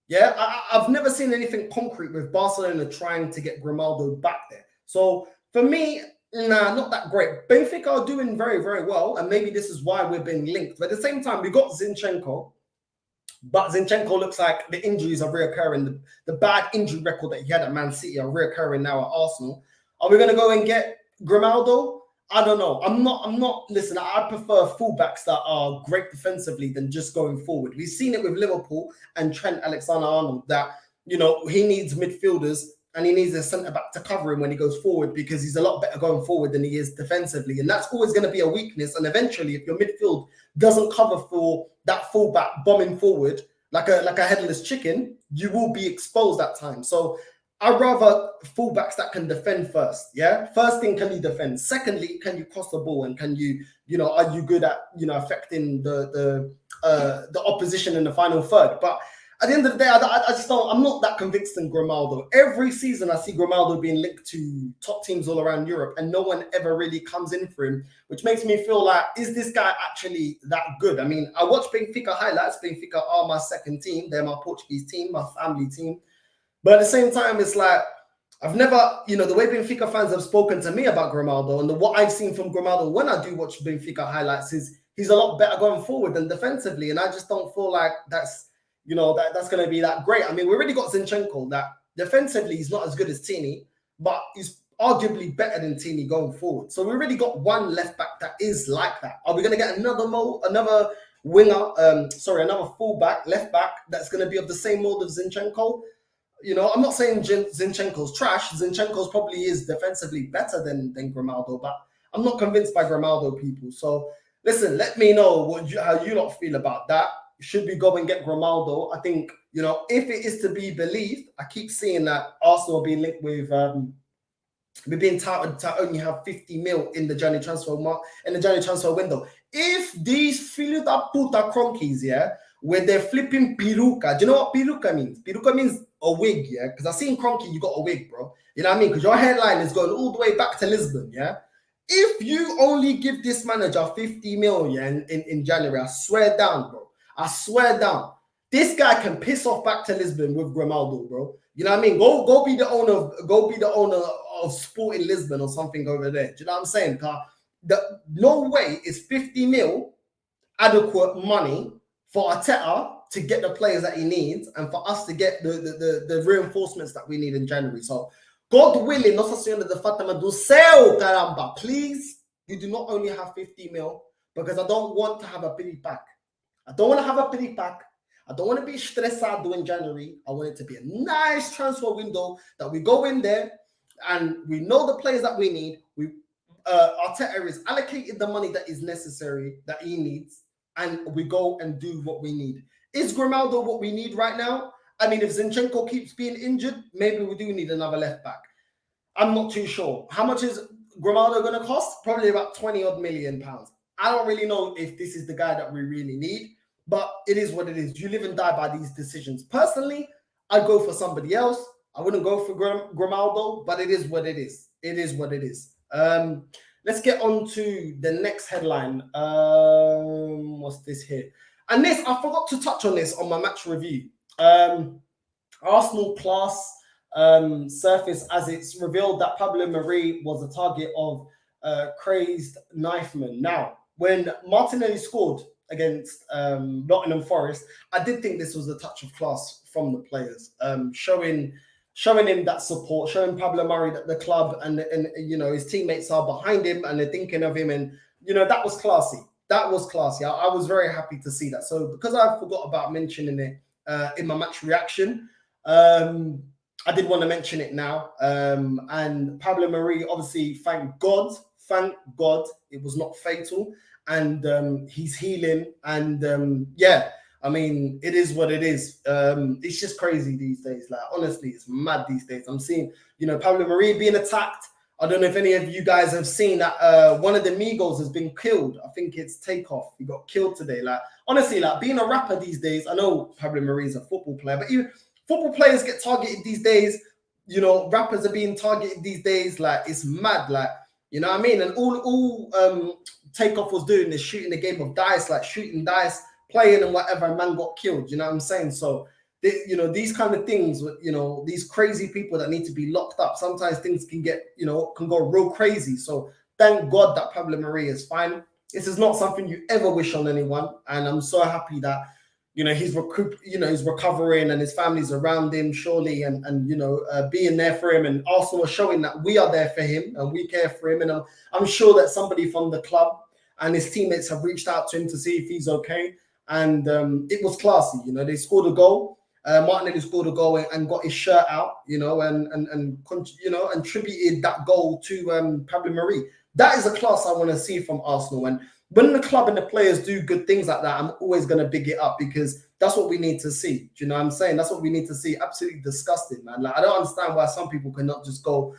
Speaker 1: Yeah, I've never seen anything concrete with Barcelona trying to get Grimaldo back there. So for me, nah, not that great. Benfica are doing very, very well, and maybe this is why we're being linked. But at the same time, we got Zinchenko, but Zinchenko looks like the injuries are reoccurring. The bad injury record that he had at Man City are reoccurring now at Arsenal. Are we going to go and get Grimaldo? I don't know. I'm not. Listen, I prefer fullbacks that are great defensively than just going forward. We've seen it with Liverpool and Trent Alexander-Arnold that, you know, he needs midfielders and he needs a centre-back to cover him when he goes forward, because he's a lot better going forward than he is defensively. And that's always going to be a weakness. And eventually, if your midfield doesn't cover for that fullback bombing forward like a headless chicken, you will be exposed at times. So I'd rather fullbacks that can defend first. Yeah. First thing, can you defend? Secondly, can you cross the ball, and can you, are you good at, affecting the opposition in the final third? But at the end of the day, I'm not that convinced in Grimaldo. Every season I see Grimaldo being linked to top teams all around Europe, and no one ever really comes in for him, which makes me feel like, is this guy actually that good? I mean, I watch Benfica highlights. Benfica are my second team. They're my Portuguese team, my family team. But at the same time, it's like, I've never, the way Benfica fans have spoken to me about Grimaldo and what I've seen from Grimaldo when I do watch Benfica highlights is he's a lot better going forward than defensively. And I just don't feel like that's going to be that great. I mean, we already got Zinchenko that defensively he's not as good as Tini, but he's arguably better than Tini going forward. So we already got one left back that is like that. Are we going to get another winger, another fullback, left back that's going to be of the same mold of Zinchenko? I'm not saying Zinchenko's trash. Zinchenko's probably is defensively better than Grimaldo, but I'm not convinced by Grimaldo, people. So listen, let me know how you lot feel about that. Should we go and get Grimaldo? I think, if it is to be believed, I keep seeing that Arsenal being linked with, we're being touted to only have 50 mil in the January transfer window. If these filita puta cronkies, yeah, where they're flipping peruca, do you know what peruca means? Peruca means a wig, yeah? Because I seen Cronky, you got a wig, bro. You know what I mean? Because your hairline is going all the way back to Lisbon, yeah? If you only give this manager 50 million in January, I swear down, bro. I swear down. This guy can piss off back to Lisbon with Grimaldo, bro. You know what I mean? Go be the owner of Sporting Lisbon or something over there. Do you know what I'm saying? No way is 50 mil adequate money for Arteta to get the players that he needs and for us to get the reinforcements that we need in January. So, God willing, Nossa Senhora de Fatima do céu, caramba, please, you do not only have 50 mil, because I don't want to have a pity pack. I don't want to have a pity pack. I don't want to be stressed in January. I want it to be a nice transfer window that we go in there and we know the players that we need. Arteta is allocated the money that is necessary, that he needs, and we go and do what we need. Is Grimaldo what we need right now? I mean, if Zinchenko keeps being injured, maybe we do need another left back. I'm not too sure. How much is Grimaldo going to cost? Probably about 20 odd million pounds. I don't really know if this is the guy that we really need, but it is what it is. You live and die by these decisions. Personally, I'd go for somebody else. I wouldn't go for Grimaldo, but it is what it is. It is what it is. Let's get on to the next headline. What's this here? And this, I forgot to touch on this on my match review. Arsenal class surface as it's revealed that Pablo Mari was a target of crazed knifemen. Now, when Martinelli scored against Nottingham Forest, I did think this was a touch of class from the players, showing him that support, showing Pablo Mari that the club and his teammates are behind him and they're thinking of him, and that was classy. That was classy. I was very happy to see that. So because I forgot about mentioning it in my match reaction, I did want to mention it now. And Pablo Mari, obviously, thank God, it was not fatal, and he's healing. And I mean, it is what it is. It's just crazy these days. Like, honestly, it's mad these days. I'm seeing, Pablo Mari being attacked. I don't know if any of you guys have seen that one of the Migos has been killed. I think it's Takeoff. He got killed today. Like, honestly, like being a rapper these days, I know Pablo Mari is a football player, but even football players get targeted these days. Rappers are being targeted these days. Like, it's mad. Like, you know what I mean? And all Takeoff was doing is shooting a game of dice, like shooting dice, playing and whatever, and man got killed. You know what I'm saying? So, these kind of things, these crazy people that need to be locked up, sometimes things can get, can go real crazy. So thank God that Pablo Mari is fine. This is not something you ever wish on anyone. And I'm so happy that, he's recovering and his family's around him, surely, and being there for him. And Arsenal are showing that we are there for him and we care for him. And I'm sure that somebody from the club and his teammates have reached out to him to see if he's okay. And it was classy. They scored a goal. Martinelli scored a goal and got his shirt out, and attributed that goal to Pablo Mari. That is a class I want to see from Arsenal. And when the club and the players do good things like that, I'm always going to big it up because that's what we need to see. Do you know what I'm saying? That's what we need to see. Absolutely disgusting, man. Like, I don't understand why some people cannot just go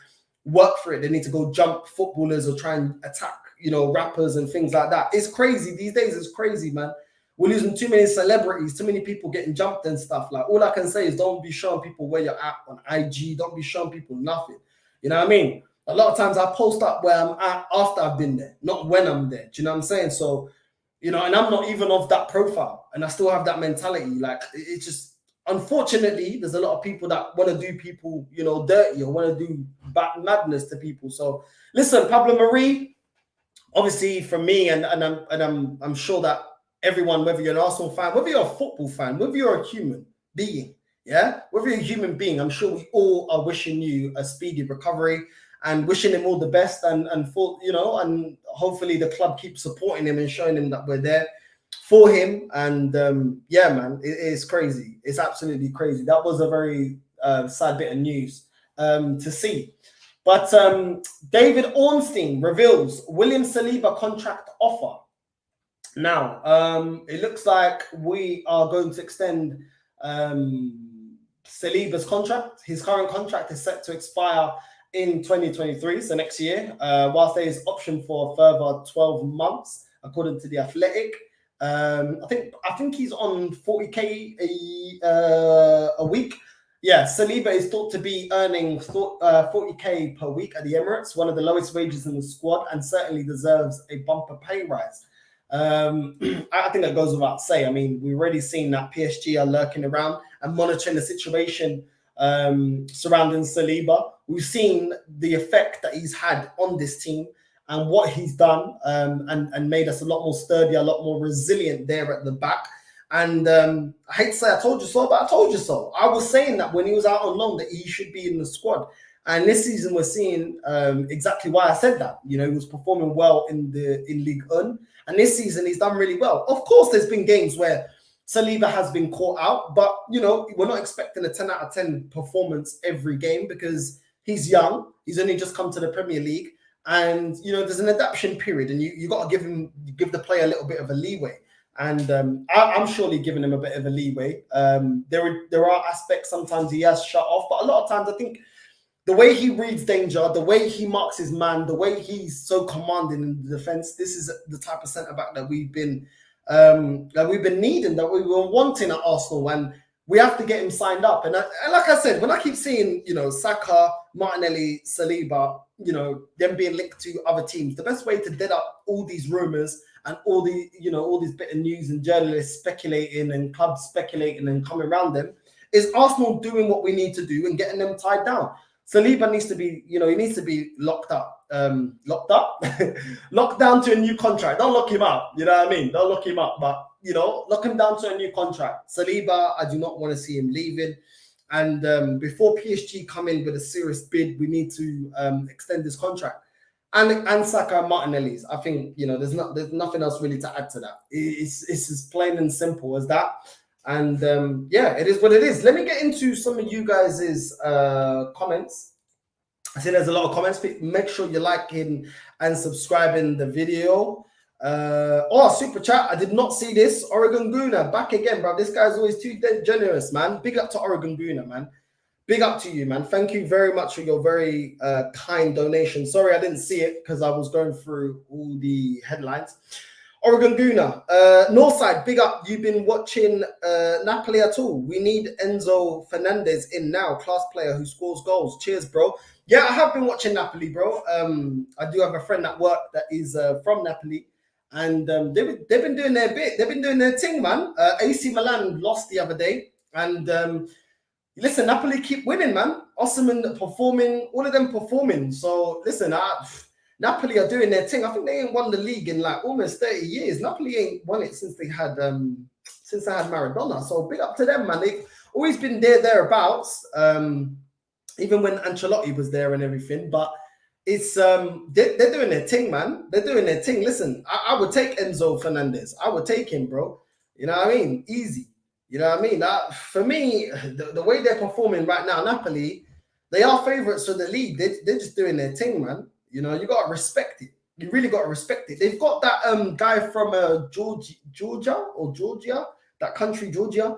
Speaker 1: work for it. They need to go jump footballers or try and attack, rappers and things like that. It's crazy. These days, it's crazy, man. We're losing too many celebrities, too many people getting jumped and stuff. Like, all I can say is don't be showing people where you're at on IG. Don't be showing people nothing. You know what I mean? A lot of times I post up where I'm at after I've been there, not when I'm there. Do you know what I'm saying? So, and I'm not even of that profile, and I still have that mentality. Like, it's just, unfortunately, there's a lot of people that want to do people, dirty or want to do bad madness to people. So, listen, Pablo Mari, obviously, from me, and I'm sure that everyone, whether you're an Arsenal fan, whether you're a football fan, whether you're a human being, whether you're a human being, I'm sure we all are wishing you a speedy recovery and wishing him all the best, and for and hopefully the club keeps supporting him and showing him that we're there for him. And man, it is crazy. It's absolutely crazy. That was a very sad bit of news to see. But David Ornstein reveals William Saliba contract offer. Now, it looks like we are going to extend Saliba's contract. His current contract is set to expire in 2023, so next year, whilst there is option for a further 12 months, according to The Athletic. I think he's on 40k a week. Yeah, Saliba is thought to be earning 40k per week at the Emirates, one of the lowest wages in the squad, and certainly deserves a bumper pay rise. I think that goes without saying. I mean, we've already seen that PSG are lurking around and monitoring the situation surrounding Saliba. We've seen the effect that he's had on this team and what he's done, and made us a lot more sturdy, a lot more resilient there at the back. And I hate to say I told you so, but I told you so. I was saying that when he was out on loan that he should be in the squad. And this season we're seeing exactly why I said that. He was performing well in Ligue 1. And this season he's done really well. Of course, there's been games where Saliba has been caught out, but we're not expecting a 10 out of 10 performance every game because he's young. He's only just come to the Premier League, And there's an adaptation period, and you got to give the player a little bit of a leeway. And I'm surely giving him a bit of a leeway. There are aspects sometimes he has shut off, but a lot of times I think the way he reads danger, the way he marks his man, the way he's so commanding in the defense, this is the type of centre back that we've been needing, that we were wanting at Arsenal, and we have to get him signed up. And like I said, when I keep seeing Saka, Martinelli, Saliba, them being linked to other teams, the best way to dead up all these rumours and all these bit of news and journalists speculating and clubs speculating and coming around them is Arsenal doing what we need to do and getting them tied down. Saliba needs to be, he needs to be locked down to a new contract. Don't lock him up. You know what I mean? Don't lock him up, but lock him down to a new contract. Saliba, I do not want to see him leaving. And before PSG come in with a serious bid, we need to extend this contract. And Saka and Martinelli's. I think there's nothing else really to add to that. It's as plain and simple as that. And yeah, it is what it is. Let me get into some of you guys' comments. I see there's a lot of comments. Make sure you're liking and subscribing the video. Super chat. I did not see this. Oregon Guna back again, bro. This guy's always too generous, man. Big up to Oregon Guna, man. Big up to you, man. Thank you very much for your very kind donation. Sorry, I didn't see it because I was going through all the headlines. Oregon Guna, Northside, big up. You've been watching Napoli at all? We need Enzo Fernandez in now, class player who scores goals. Cheers, bro. Yeah, I have been watching Napoli, bro. I do have a friend at work that is from Napoli, and they've been doing their bit. They've been doing their thing, man. AC Milan lost the other day, and listen, Napoli keep winning, man. Osimhen performing, all of them performing. So listen, Napoli are doing their thing. I think they ain't won the league in like almost 30 years. Napoli ain't won it since they had Maradona. So big up to them, man. They've always been thereabouts. Even when Ancelotti was there and everything. But it's they're doing their thing, man. They're doing their thing. Listen, I would take Enzo Fernandez. I would take him, bro. You know what I mean? Easy. You know what I mean? For me, the way they're performing right now, Napoli, they are favourites for the league. They're just doing their thing, man. You got to respect it. You really got to respect it. They've got that guy from Georgia, that country, Georgia.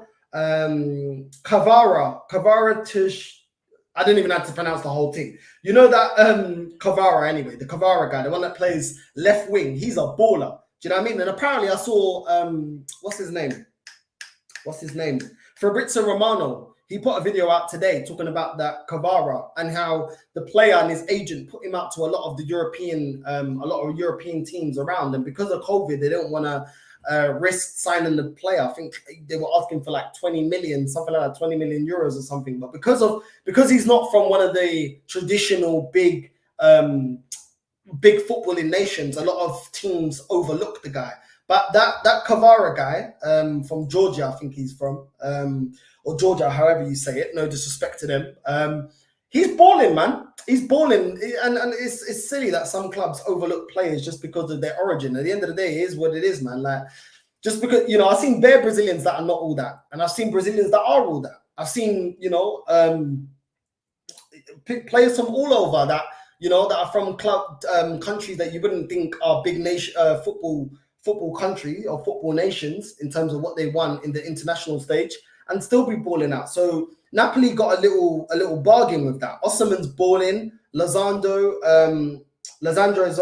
Speaker 1: Kavara Tish. I don't even have to pronounce the whole thing. You know that Kavara anyway, the Kavara guy, the one that plays left wing. He's a baller. Do you know what I mean? And apparently I saw, what's his name? Fabrizio Romano. He put a video out today talking about that Kavara and how the player and his agent put him out to a lot of European teams around. And because of COVID, they don't want to risk signing the player. I think they were asking for like 20 million, something like that, 20 million euros or something. But because he's not from one of the traditional big footballing nations, a lot of teams overlook the guy. But that Kavara guy from Georgia, I think he's from, or Georgia, however you say it, no disrespect to them. He's balling, man. He's balling. And it's silly that some clubs overlook players just because of their origin. At the end of the day, it is what it is, man. Like, just because, I've seen bare Brazilians that are not all that. And I've seen Brazilians that are all that. I've seen, players from all over that, that are from countries that you wouldn't think are big nation football country or football nations in terms of what they won in the international stage and still be balling out. So Napoli got a little bargain with that. Osimhen's balling, Lozando is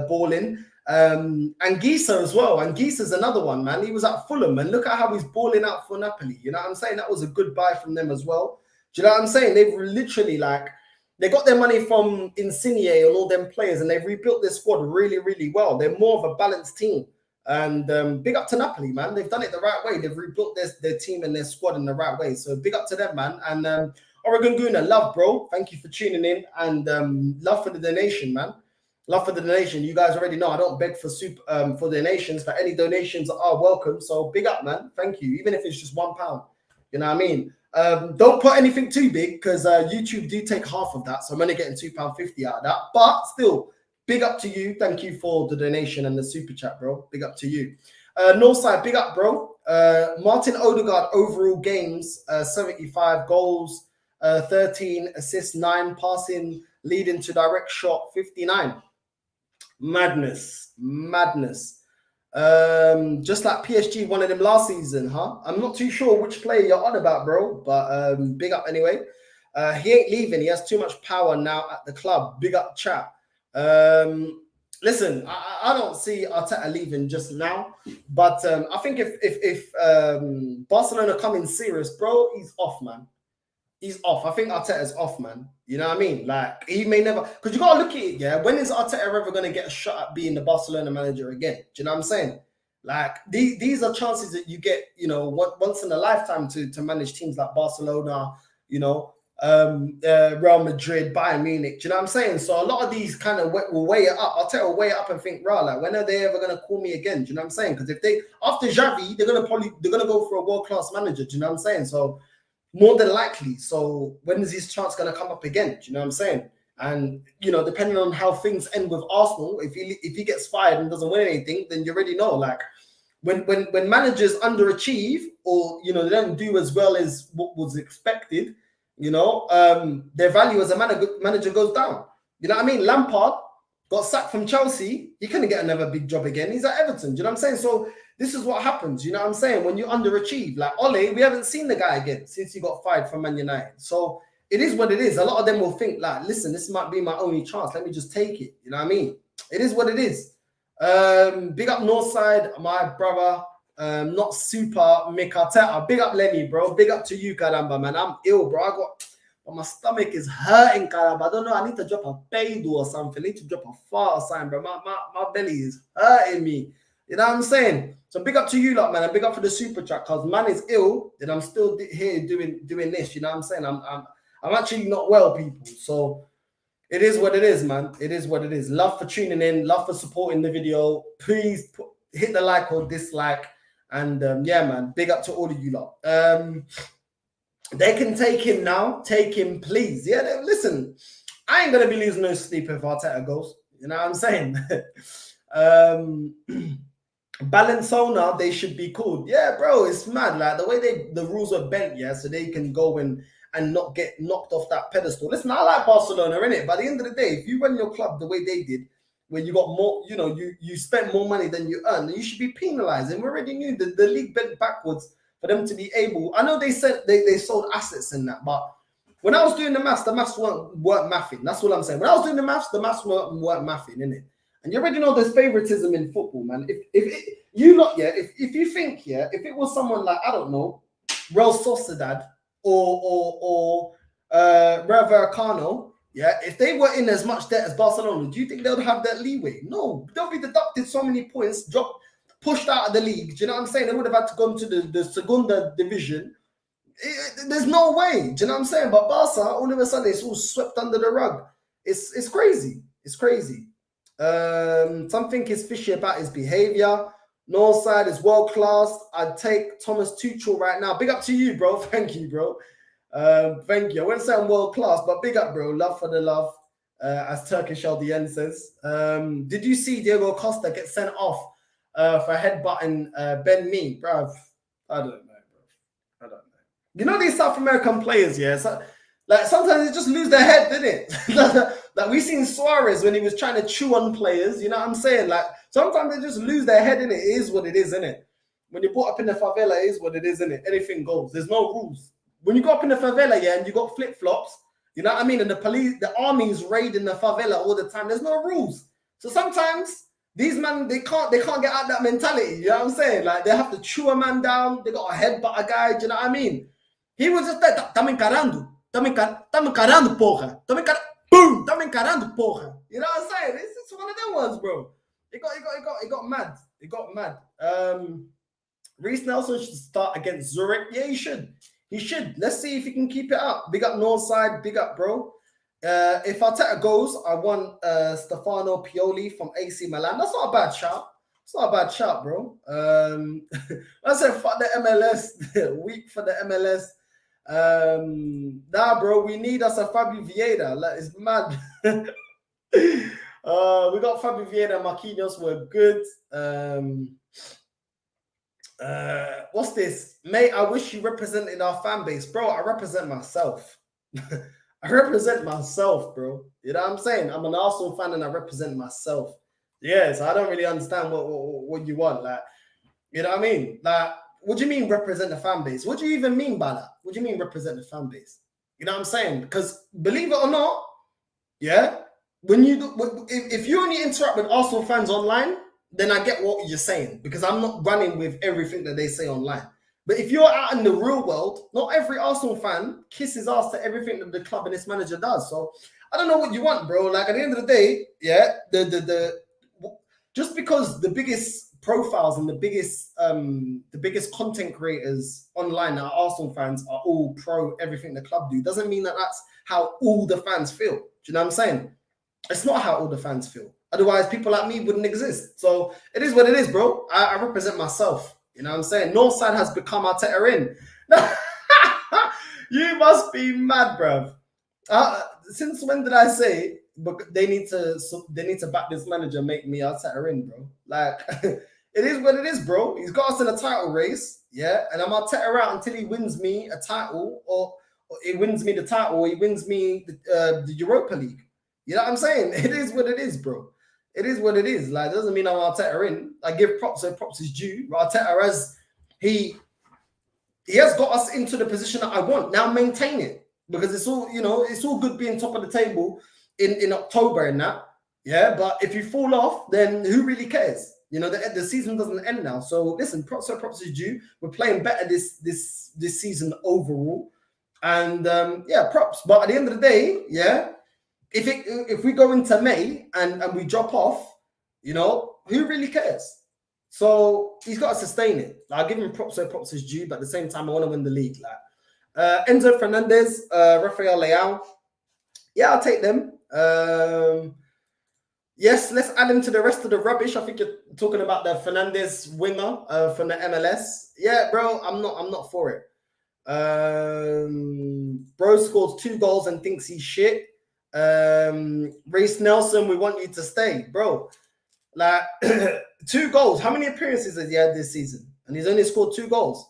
Speaker 1: balling, and Gisa as well. And Gisa's another one, man. He was at Fulham and look at how he's balling out for Napoli. You know what I'm saying? That was a good buy from them as well. Do you know what I'm saying? They've literally they got their money from Insigne and all them players, and they've rebuilt their squad really, really well. They're more of a balanced team. And big up to Napoli, man. They've done it the right way. They've rebuilt their team and their squad in the right way. So big up to them, man. And Oregon Guna, love, bro. Thank you for tuning in. And love for the donation, man. Love for the donation. You guys already know I don't beg for donations, but any donations are welcome. So big up, man. Thank you. Even if it's just £1. You know what I mean? Don't put anything too big because YouTube do take half of that. So I'm only getting £2.50 out of that. But still, big up to you. Thank you for the donation and the super chat, bro. Big up to you. Northside, big up, bro. Martin Odegaard, overall games, 75 goals, 13 assists, 9 passing, leading to direct shot, 59. Madness. Just like PSG wanted him last season, huh? I'm not too sure which player you're on about, bro, but big up anyway. He ain't leaving. He has too much power now at the club. Big up, chat. Listen, I don't see Arteta leaving just now, but I think if Barcelona come in serious, bro, he's off, man. He's off. I think Arteta's off, man. You know what I mean? Like, he may never... Because you got to look at it, yeah? When is Arteta ever going to get a shot at being the Barcelona manager again? Do you know what I'm saying? Like, these are chances that you get, you know, once in a lifetime to manage teams like Barcelona, you know, Real Madrid, Bayern Munich. Do you know what I'm saying? So a lot of these kind of will weigh it up. Arteta will weigh it up and think, right, like, when are they ever going to call me again? Do you know what I'm saying? Because if they... After Xavi, they're going to go for a world-class manager. Do you know what I'm saying? So... more than likely. So when is his chance going to come up again? Do you know what I'm saying? And, you know, depending on how things end with Arsenal, if he gets fired and doesn't win anything, then you already know, like, when managers underachieve or, you know, they don't do as well as what was expected, you know, their value as a manager goes down. You know what I mean? Lampard got sacked from Chelsea. He couldn't get another big job again. He's at Everton. Do you know what I'm saying? So this is what happens, you know what I'm saying? When you underachieve, like Ole, we haven't seen the guy again since he got fired from Man United. So it is what it is. A lot of them will think like, listen, this might be my only chance. Let me just take it. You know what I mean? It is what it is. Big up Northside, my brother. Not super Mick Arteta. Big up Lenny, bro. Big up to you, Caramba, man. I'm ill, bro. My stomach is hurting, Caramba. I don't know. I need to drop a paydo or something. I need to drop a fart or something, bro. My belly is hurting me. You know what I'm saying? So big up to you lot, man, and big up for the super chat, because man is ill, and I'm still here doing this. You know what I'm saying? I'm actually not well, people. So it is what it is, man. It is what it is. Love for tuning in, love for supporting the video. Please hit the like or dislike, and yeah, man, big up to all of you lot. They can take him now. Take him, please. Yeah, listen, I ain't gonna be losing no sleep if Arteta goes. You know what I'm saying? Balancona, they should be called. Yeah, bro, it's mad. Like the way the rules are bent, yeah, so they can go and not get knocked off that pedestal. Listen, I like Barcelona, innit? By the end of the day, if you run your club the way they did, where you got more, you know, you spent more money than you earned, you should be penalized. And we already knew that the league bent backwards for them to be able. I know they said they sold assets in that, but when I was doing the maths weren't mathing. That's what I'm saying. When I was doing the maths weren't mathing, innit? And you already know there's favoritism in football, man. If you think, yeah, if it was someone like, I don't know, Real Sociedad or Rayo Vallecano, yeah, if they were in as much debt as Barcelona, do you think they would have that leeway? No, they'll be deducted so many points, pushed out of the league. Do you know what I'm saying? They would have had to go into the Segunda division. There's no way. Do you know what I'm saying? But Barca, all of a sudden, it's all swept under the rug. It's crazy. It's crazy. Something is fishy about his behavior. Northside is world class. I'd take Thomas Tuchel right now. Big up to you, bro. Thank you, bro. Thank you. I wouldn't say I'm world class, but big up, bro. Love for the love, as Turkish LDN says. Did you see Diego Costa get sent off for headbutting Ben Mee, bro? I don't know, bro. I don't know. You know these South American players, yeah? So, like sometimes they just lose their head, didn't it? Like we seen Suarez when he was trying to chew on players. You know what I'm saying? Like sometimes they just lose their head, innit? It is what it is, innit? When you're brought up in the favela, it is what it is, innit? Anything goes. There's no rules. When you go up in the favela, yeah, and you got flip-flops, you know what I mean? And the police, the army's raiding the favela all the time. There's no rules. So sometimes these men, they can't get out that mentality. You know what I'm saying? Like they have to chew a man down. They got a headbutt a guy. Do you know what I mean? He was just like, "Tamo encarando, tamo encarando, porra, boom, tamo encarando, porra." You know what I'm saying? It's one of them ones, bro. It got mad. It got mad. Reiss Nelson should start against Zurich. Yeah, he should. He should. Let's see if he can keep it up. Big up Northside. Big up, bro. If Arteta goes, I want Stefano Pioli from AC Milan. That's not a bad shout. It's not a bad shout, bro. I said, fuck the MLS. Weak for the MLS. Nah, bro. We need us a Fabio Vieira. Like, it's mad. We got Fabio Vieira and Marquinhos were good. What's this? Mate, I wish you represented our fan base. Bro, I represent myself. I represent myself, bro. You know what I'm saying? I'm an Arsenal fan and I represent myself. Yeah, so I don't really understand what you want. Like, you know what I mean? Like, what do you mean represent the fan base? What do you even mean by that? What do you mean represent the fan base? You know what I'm saying? Because believe it or not, yeah, when you if you only interact with Arsenal fans online, then I get what you're saying because I'm not running with everything that they say online. But if you're out in the real world, not every Arsenal fan kisses ass to everything that the club and its manager does. So I don't know what you want, bro. Like at the end of the day, yeah, the just because the biggest profiles and the biggest content creators online that are Arsenal fans are all pro everything the club do doesn't mean that that's how all the fans feel. Do you know what I'm saying? It's not how all the fans feel. Otherwise, people like me wouldn't exist. So it is what it is, bro. I represent myself. You know what I'm saying? Northside has become Arteta in. You must be mad, bruv. Since when did I say they need to back this manager, make me Arteta in, bro? Like it is what it is, bro. He's got us in a title race, yeah, and I'm Arteta out until he wins me a title, or he wins me the title, or he wins me the Europa League. You know what I'm saying? It is what it is, bro. It is what it is. Like, it doesn't mean I'm Arteta in. I give props where props is due. Arteta he has got us into the position that I want. Now maintain it. Because it's all, it's all good being top of the table in October and that. Yeah, but if you fall off, then who really cares? The season doesn't end now. So listen, props where props is due. We're playing better this season overall. And yeah, props. But at the end of the day, yeah, if we go into May and we drop off, who really cares? So he's got to sustain it. Like, I'll give him props where props is due, but at the same time, I want to win the league. Like Enzo Fernandez, Rafael Leao. Yeah, I'll take them. Yes, let's add him to the rest of the rubbish. I think you're talking about the Fernandez winger from the MLS. Yeah, bro, I'm not for it. Bro scores 2 goals and thinks he's shit. Reiss Nelson, we want you to stay, bro. Like 2 goals. How many appearances has he had this season? And he's only scored 2 goals.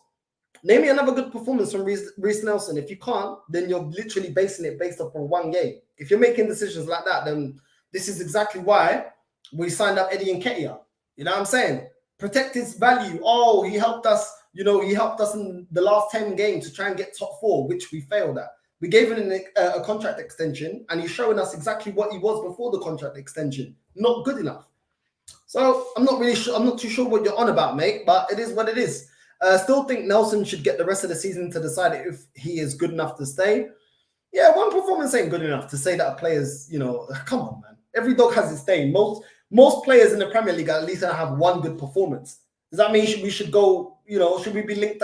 Speaker 1: Name me another good performance from Reiss Nelson. If you can't, then you're literally basing it based upon 1 game. If you're making decisions like that, then this is exactly why we signed up Eddie Nketiah. You know what I'm saying? Protect his value. Oh, he helped us. He helped us in the last 10 games to try and get top 4, which we failed at. We gave him a contract extension, and he's showing us exactly what he was before the contract extension. Not good enough. So I'm not really sure. I'm not too sure what you're on about, mate. But it is what it is. Still think Nelson should get the rest of the season to decide if he is good enough to stay. Yeah, 1 performance ain't good enough to say that a player's, come on, man. Every dog has its day. Most players in the Premier League at least have 1 good performance. Does that mean we should go, should we be linked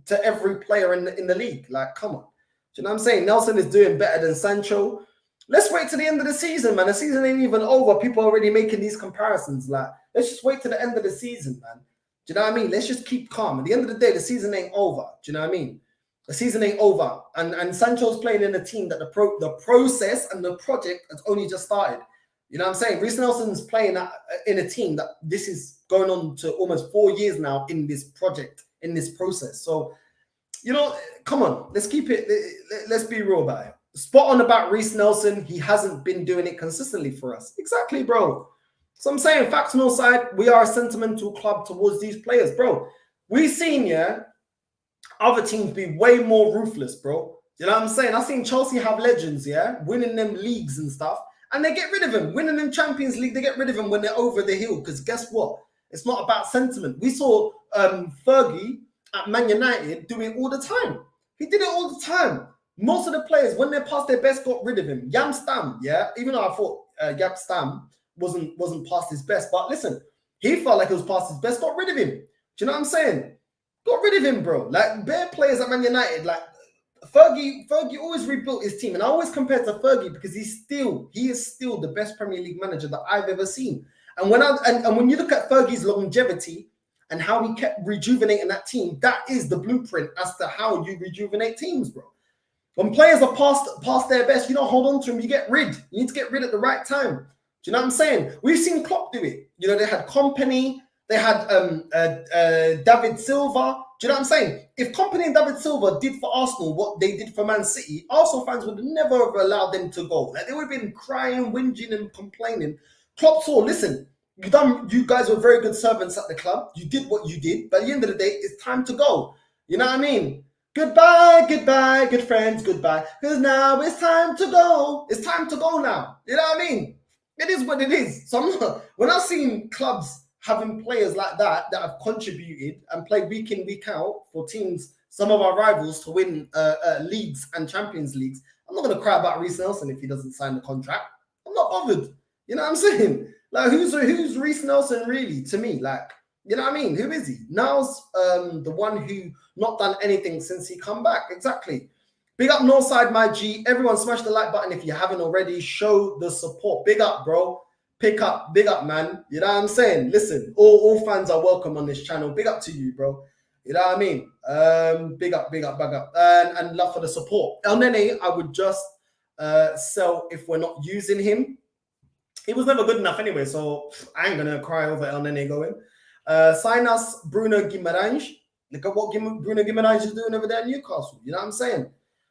Speaker 1: to every player in the league? Like, come on. Do you know what I'm saying? Nelson is doing better than Sancho. Let's wait to the end of the season, man. The season ain't even over. People are already making these comparisons. Like, let's just wait to the end of the season, man. Do you know what I mean? Let's just keep calm. At the end of the day, the season ain't over. Do you know what I mean? The season ain't over. And Sancho's playing in a team that the process and the project has only just started. You know what I'm saying? Reiss Nelson's playing in a team that this is going on to almost 4 years now in this project, in this process. So, come on. Let's keep it. Let's be real about it. Spot on about Reiss Nelson. He hasn't been doing it consistently for us. Exactly, bro. So I'm saying, facts on our side, we are a sentimental club towards these players, bro. We've seen, other teams be way more ruthless, bro. You know what I'm saying? I've seen Chelsea have legends, winning them leagues and stuff, and they get rid of him. Winning them Champions League, they get rid of him when they're over the hill, because guess what? It's not about sentiment. We saw Fergie at Man United do it all the time. He did it all the time. Most of the players, when they're past their best, got rid of him. Yam Stam, even though I thought Yam Stam wasn't past his best, but listen, he felt like he was past his best, got rid of him. Do you know what I'm saying? Got rid of him, bro. Like, bare players at Man United, like Fergie always rebuilt his team, and I always compare to Fergie because he is still the best Premier League manager that I've ever seen. And when you look at Fergie's longevity and how he kept rejuvenating that team, that is the blueprint as to how you rejuvenate teams, bro. When players are past their best, you don't hold on to them, you get rid. You need to get rid at the right time. Do you know what I'm saying? We've seen Klopp do it. They had Kompany, they had David Silva. Do you know what I'm saying? If Kompany and David Silva did for Arsenal what they did for Man City, Arsenal fans would never have allowed them to go. Like, they would have been crying, whinging, and complaining. Klopp saw, listen, You guys were very good servants at the club. You did what you did, but at the end of the day, it's time to go. You know what I mean? Goodbye, goodbye, good friends, goodbye. Because now it's time to go. It's time to go now. You know what I mean? It is what it is. So when I've seen clubs having players like that have contributed and play week in, week out for teams, some of our rivals, to win leagues and Champions Leagues, I'm not going to cry about Reiss Nelson if he doesn't sign the contract. I'm not bothered. You know what I'm saying? Like, who's Reiss Nelson really to me? Like, you know what I mean? Who is he? Now's the one who not done anything since he come back. Exactly. Big up Northside, my G. Everyone smash the like button if you haven't already. Show the support. Big up, bro. Pick up. Big up, man. You know what I'm saying? Listen, all fans are welcome on this channel. Big up to you, bro. You know what I mean? Big up, big up, big up. And love for the support. El Nene, I would just sell if we're not using him. He was never good enough anyway, so I ain't gonna cry over El Nene going. Sign us Bruno Guimaraes. Look at what Bruno Guimaraes is doing over there at Newcastle. You know what I'm saying?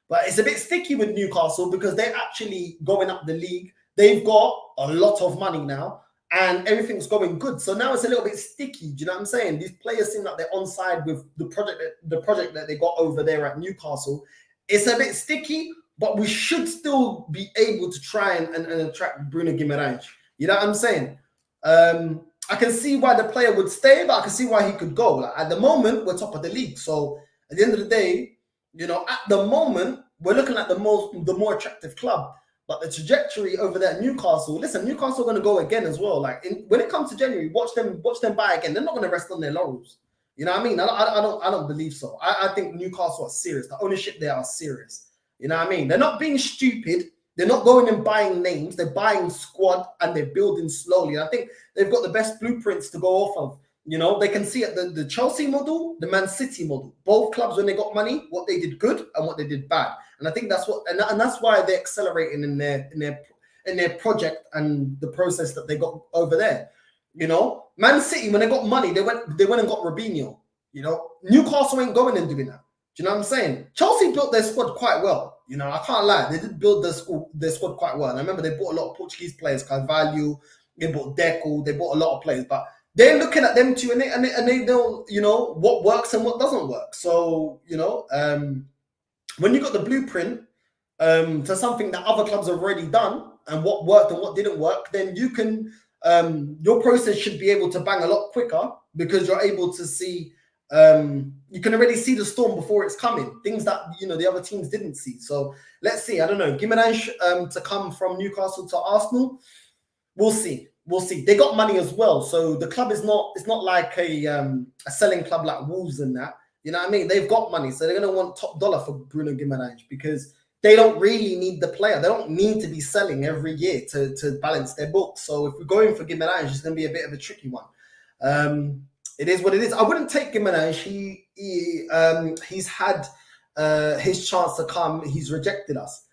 Speaker 1: But it's a bit sticky with Newcastle because they're actually going up the league. They've got a lot of money now, and everything's going good. So now it's a little bit sticky. Do you know what I'm saying? These players seem like they're on side with the project that they got over there at Newcastle. It's a bit sticky, but we should still be able to try and attract Bruno Guimaraes. You know what I'm saying? I can see why the player would stay, but I can see why he could go. Like, at the moment, we're top of the league. So at the end of the day, you know, at the moment, we're looking at the more attractive club. But the trajectory over there at Newcastle, listen, Newcastle are going to go again as well. Like, when it comes to January, watch them buy again. They're not going to rest on their laurels. You know what I mean? I don't believe so. I think Newcastle are serious. The ownership there are serious. You know what I mean? They're not being stupid. They're not going and buying names. They're buying squad and they're building slowly. And I think they've got the best blueprints to go off of. You know, they can see it, the Chelsea model, the Man City model. Both clubs, when they got money, what they did good and what they did bad. And I think that's what, and that's why they're accelerating in their project and the process that they got over there. You know, Man City, when they got money, they went and got Robinho. You know, Newcastle ain't going and doing that. Do you know what I'm saying? Chelsea built their squad quite well. You know, I can't lie. They did build their squad quite well. And I remember they bought a lot of Portuguese players, Carvalho, they bought Deco, they bought a lot of players. But they're looking at them too, and they don't, you know, what works and what doesn't work. So, you know, when you got the blueprint to something that other clubs have already done and what worked and what didn't work, then you can, your process should be able to bang a lot quicker because you're able to see, you can already see the storm before it's coming, things that, you know, the other teams didn't see. So let's see. I don't know. Guimaraes to come from Newcastle to Arsenal. We'll see. We'll see. They got money as well. So the club is not, it's not like a selling club like Wolves and that. You know what I mean? They've got money. So they're going to want top dollar for Bruno Guimaraes because they don't really need the player. They don't need to be selling every year to balance their books. So if we're going for Guimaraes, it's going to be a bit of a tricky one. It is what it is. I wouldn't take Guimaraes. He's had his chance to come. He's rejected us.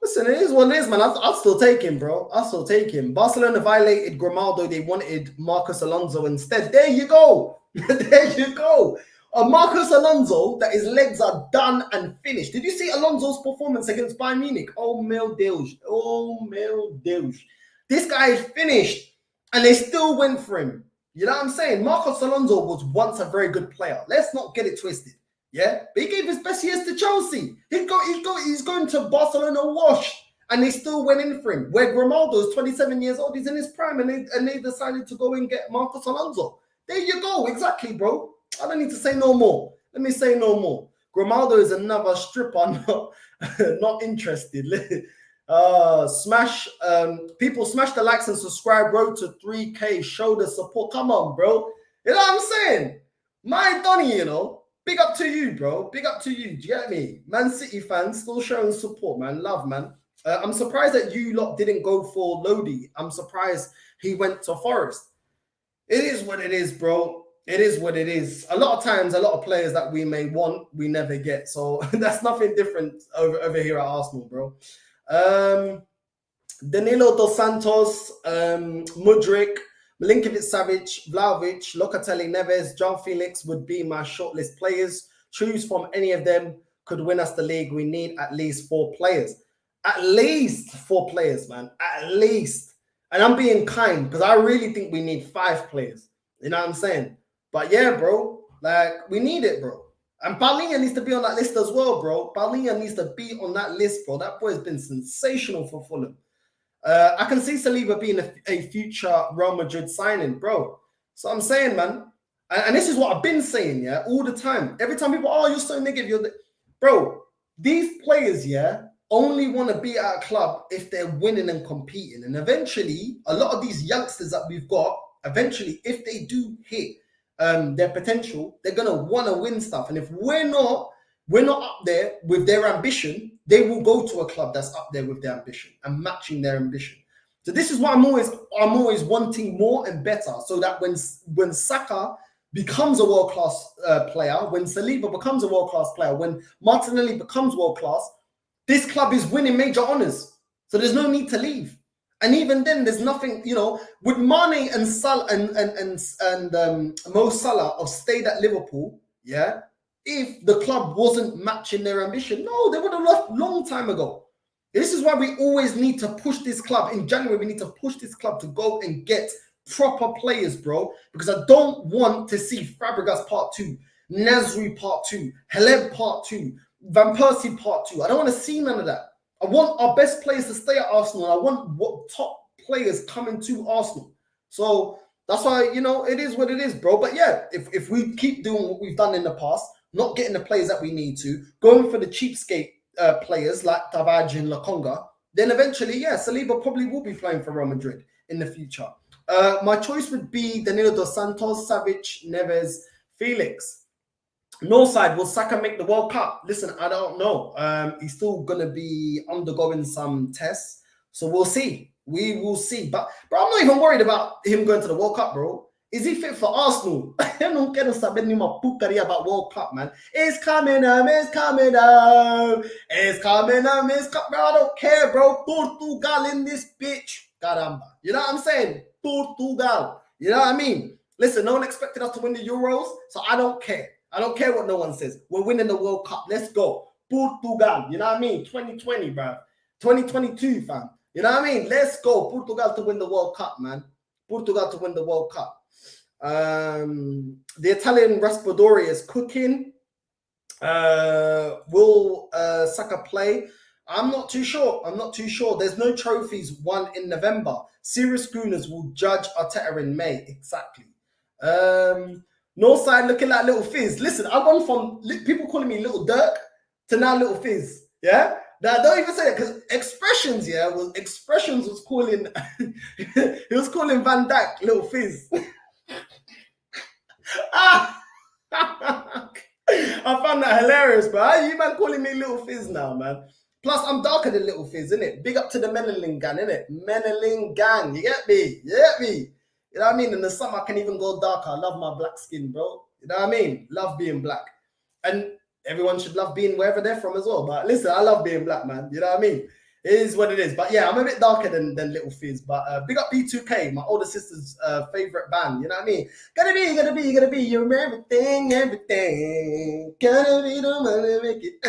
Speaker 1: Listen, it is what it is, man. I'll still take him, bro. I'll still take him. Barcelona violated Grimaldo. They wanted Marcos Alonso instead. There you go. There you go. Marcos Alonso, that his legs are done and finished. Did you see Alonso's performance against Bayern Munich? Oh, meu Deus. Oh, meu Deus. This guy is finished, and they still went for him. You know what I'm saying? Marcos Alonso was once a very good player. Let's not get it twisted. Yeah, but he gave his best years to Chelsea. He's going to Barcelona washed, and they still went in for him. Where Grimaldo is 27 years old, he's in his prime, and they decided to go and get Marcos Alonso. There you go, exactly, bro. I don't need to say no more. Let me say no more. Grimaldo is another stripper, not interested. People smash the likes and subscribe. Road to 3K. Show the support. Come on, bro. You know what I'm saying? My Donny, you know. Big up to you, bro. Big up to you. Do you get me? Man City fans still showing support, man. Love, man. I'm surprised that you lot didn't go for Lodi. I'm surprised he went to Forest. It is what it is, bro. It is what it is. A lot of times, a lot of players that we may want, we never get. So that's nothing different over here at Arsenal, bro. Danilo Dos Santos, Mudryk, Milinkovic-Savic, Vlahovic, Locatelli, Neves, John Felix would be my shortlist players. Choose from any of them. Could win us the league. We need at least 4 players. At least 4 players, man. At least. And I'm being kind because I really think we need 5 players. You know what I'm saying? But yeah, bro, like we need it, bro. And Paulinho needs to be on that list as well, bro. Paulinho needs to be on that list, bro. That boy's been sensational for Fulham. I can see Saliba being a future Real Madrid signing, bro. So I'm saying, man, and this is what I've been saying, yeah, all the time. Every time people, oh, you're so negative, bro. These players, yeah, only want to be at a club if they're winning and competing. And eventually, a lot of these youngsters that we've got, eventually, if they do hit their potential, they're gonna want to win stuff. And if we're not up there with their ambition, they will go to a club that's up there with their ambition and matching their ambition. So this is why I'm always wanting more and better, so that when Saka becomes a world-class player, when Saliba becomes a world-class player, when Martinelli becomes world-class, this club is winning major honours. So there's no need to leave. And even then, there's nothing, you know, would Mane and Mo Salah have stayed at Liverpool, yeah, if the club wasn't matching their ambition? No, they would have left long time ago. This is why we always need to push this club. In January, we need to push this club to go and get proper players, bro. Because I don't want to see Fabregas Part 2, Nasri Part 2, Haleb Part 2, Van Persie Part 2. I don't want to see none of that. I want our best players to stay at Arsenal. I want top players coming to Arsenal. So that's why, you know, it is what it is, bro. But yeah, if we keep doing what we've done in the past, not getting the players that we need to, going for the cheapskate players like Tavares and Lokonga, then eventually, yeah, Saliba probably will be playing for Real Madrid in the future. My choice would be Danilo dos Santos, Savic, Neves, Felix. Northside, will Saka make the World Cup? Listen, I don't know. He's still going to be undergoing some tests. So we'll see. We will see. But bro, I'm not even worried about him going to the World Cup, bro. Is he fit for Arsenal? I don't quero saber nenhuma pucaria about World Cup, man. It's coming up, it's coming up. It's coming up, it's coming up. Bro, I don't care, bro. Portugal in this bitch. Caramba. You know what I'm saying? Portugal. You know what I mean? Listen, no one expected us to win the Euros, so I don't care. I don't care what no one says. We're winning the World Cup. Let's go. Portugal. You know what I mean? 2020, bro. 2022, fam. You know what I mean? Let's go. Portugal to win the World Cup, man. Portugal to win the World Cup. The Italian Raspadori is cooking. Will Saka play? I'm not too sure. I'm not too sure. There's no trophies won in November. Serious Schooners will judge Arteta in May. Exactly. Northside looking like Little Fizz. Listen, I've gone from people calling me Little Dirk to now Little Fizz. Yeah? Now, don't even say that, because Expressions was calling he was calling Van Dijk Little Fizz. I found that hilarious, bro. How you man calling me Little Fizz now, man? Plus, I'm darker than Little Fizz, innit? Big up to the Meneling gang, innit? Meneling gang, you get me? You get me? You know what I mean? In the summer, I can even go darker. I love my black skin, bro. You know what I mean? Love being black. And everyone should love being wherever they're from as well. But listen, I love being black, man. You know what I mean? It is what it is. But yeah, I'm a bit darker than Little Fizz. But big up B2K, my older sister's favorite band. You know what I mean? Gotta be your everything, everything. Gotta be the money make it.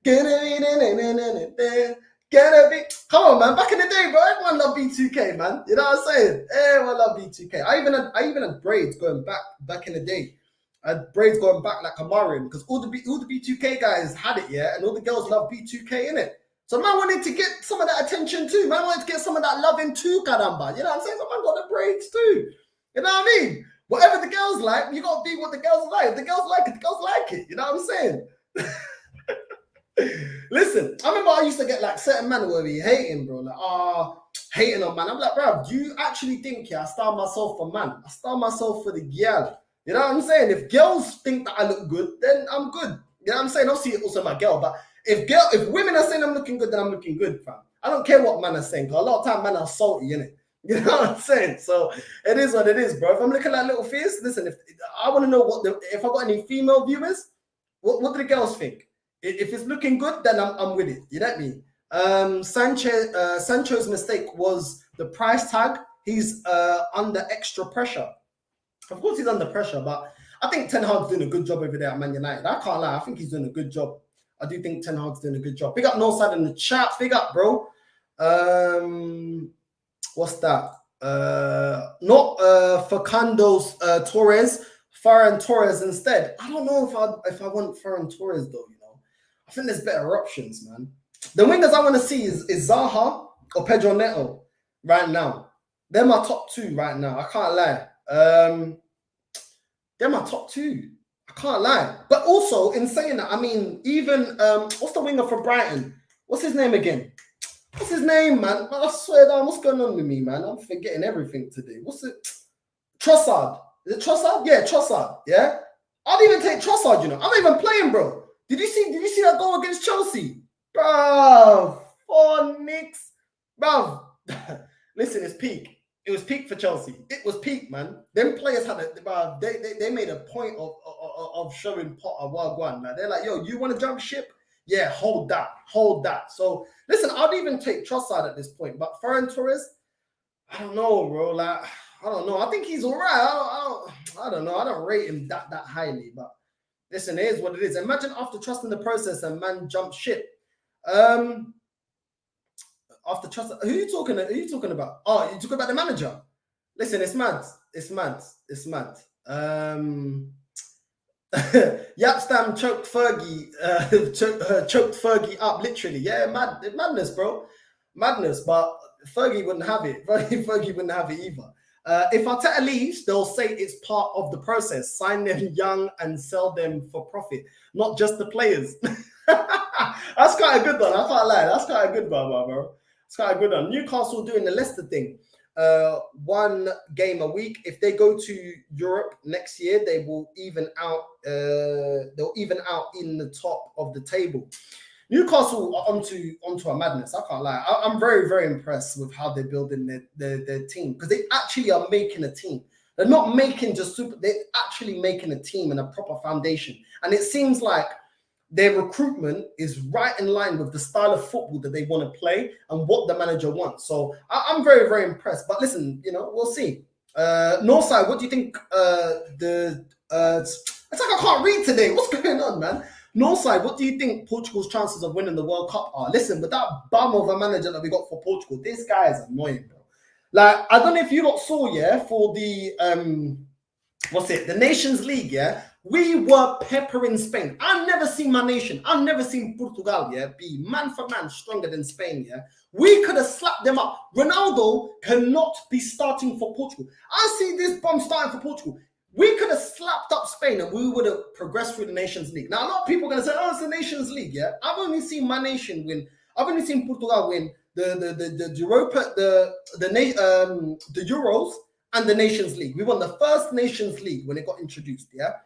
Speaker 1: Gotta be Gotta be. Come on, man. Back in the day, bro, everyone loved B2K, man. You know what I'm saying? Everyone loved B2K. I even had braids going back in the day. I had braids going back like Kamarian, because all the B2K guys had it, yeah, and all the girls love B2K, innit? So man wanted to get some of that attention too. Man wanted to get some of that loving too, caramba. You know what I'm saying? So man got the braids too. You know what I mean? Whatever the girls like, you got to be what the girls like. If the girls like it, the girls like it. You know what I'm saying? Listen, I remember I used to get like certain men where we hating, bro. Like, hating on man. I'm like, bro, do you actually think, yeah, I style myself for man? I style myself for the girl. You know what I'm saying? If girls think that I look good, then I'm good. You know what I'm saying? Obviously, also my girl, but if women are saying I'm looking good, then I'm looking good, fam. I don't care what man are saying, because a lot of time man are salty, innit? You know what I'm saying? So it is what it is, bro. If I'm looking like Little Fizz, listen, if I want to know if I got any female viewers, what do the girls think? If it's looking good, then I'm with it. You get me? Sancho's mistake was the price tag. He's under extra pressure. Of course, he's under pressure, but I think Ten Hag's doing a good job over there at Man United. I can't lie. I think he's doing a good job. I do think Ten Hag's doing a good job. Big up Northside in the chat. Big up, bro. what's that? Not Facundo Torres, Ferran Torres instead. I don't know if I want Ferran Torres though. I think there's better options, man. The wingers I want to see is Zaha or Pedro Neto right now. They're my top two right now. I can't lie. They're my top two. I can't lie. But also, in saying that, I mean, even what's the winger for Brighton? What's his name again? What's his name, man? I swear down, what's going on with me, man? I'm forgetting everything today. What's it? Trossard. Is it Trossard? Yeah, Trossard. Yeah. I'd even take Trossard, I'm not even playing, bro. Did you see that goal against Chelsea? Bro, 4-0. Bro. Listen, it's peak. It was peak for Chelsea. It was peak, man. Them players had they made a point of showing Potter Wagwan. Man. They're like, yo, you want to jump ship? Yeah, hold that. So listen, I'd even take Trossard at this point, but Ferran Torres, I don't know, bro. Like, I don't know. I think he's all right. I don't know. I don't rate him that highly, but listen, it is what it is. Imagine after trusting the process and man jump ship. After trust, who are you talking about? Oh, you talking about the manager? Listen, it's mad. Yapstam choked Fergie, choked Fergie up literally. Yeah, madness, bro, madness. But Fergie wouldn't have it. Fergie wouldn't have it either. If Arteta leaves, they'll say it's part of the process. Sign them young and sell them for profit, not just the players. That's quite a good one. I can't lie. That's quite a good one, bro. It's quite a good one. Newcastle doing the Leicester thing. 1 game a week. If they go to Europe next year, they will even out. They'll even out in the top of the table. Newcastle are onto a madness. I can't lie. I'm very, very impressed with how they're building their team, because they actually are making a team. They're not making just super. They're actually making a team and a proper foundation. And it seems like their recruitment is right in line with the style of football that they want to play and what the manager wants. So I'm very, very impressed. But listen, we'll see. Northside, what do you think? It's like I can't read today. What's going on, man? Northside, what do you think Portugal's chances of winning the World Cup are? Listen, with that bum of a manager that we got for Portugal, this guy is annoying, bro. Like, I don't know if you lot saw, for the the Nations League, we were peppering Spain. I've never seen my nation. I've never seen Portugal, be man for man stronger than Spain, We could have slapped them up. Ronaldo cannot be starting for Portugal. I see this bum starting for Portugal. We could have slapped up Spain and we would have progressed through the Nations League. Now, a lot of people are going to say, oh, it's the Nations League, I've only seen my nation win. I've only seen Portugal win the Europa, the Euros and the Nations League. We won the first Nations League when it got introduced, At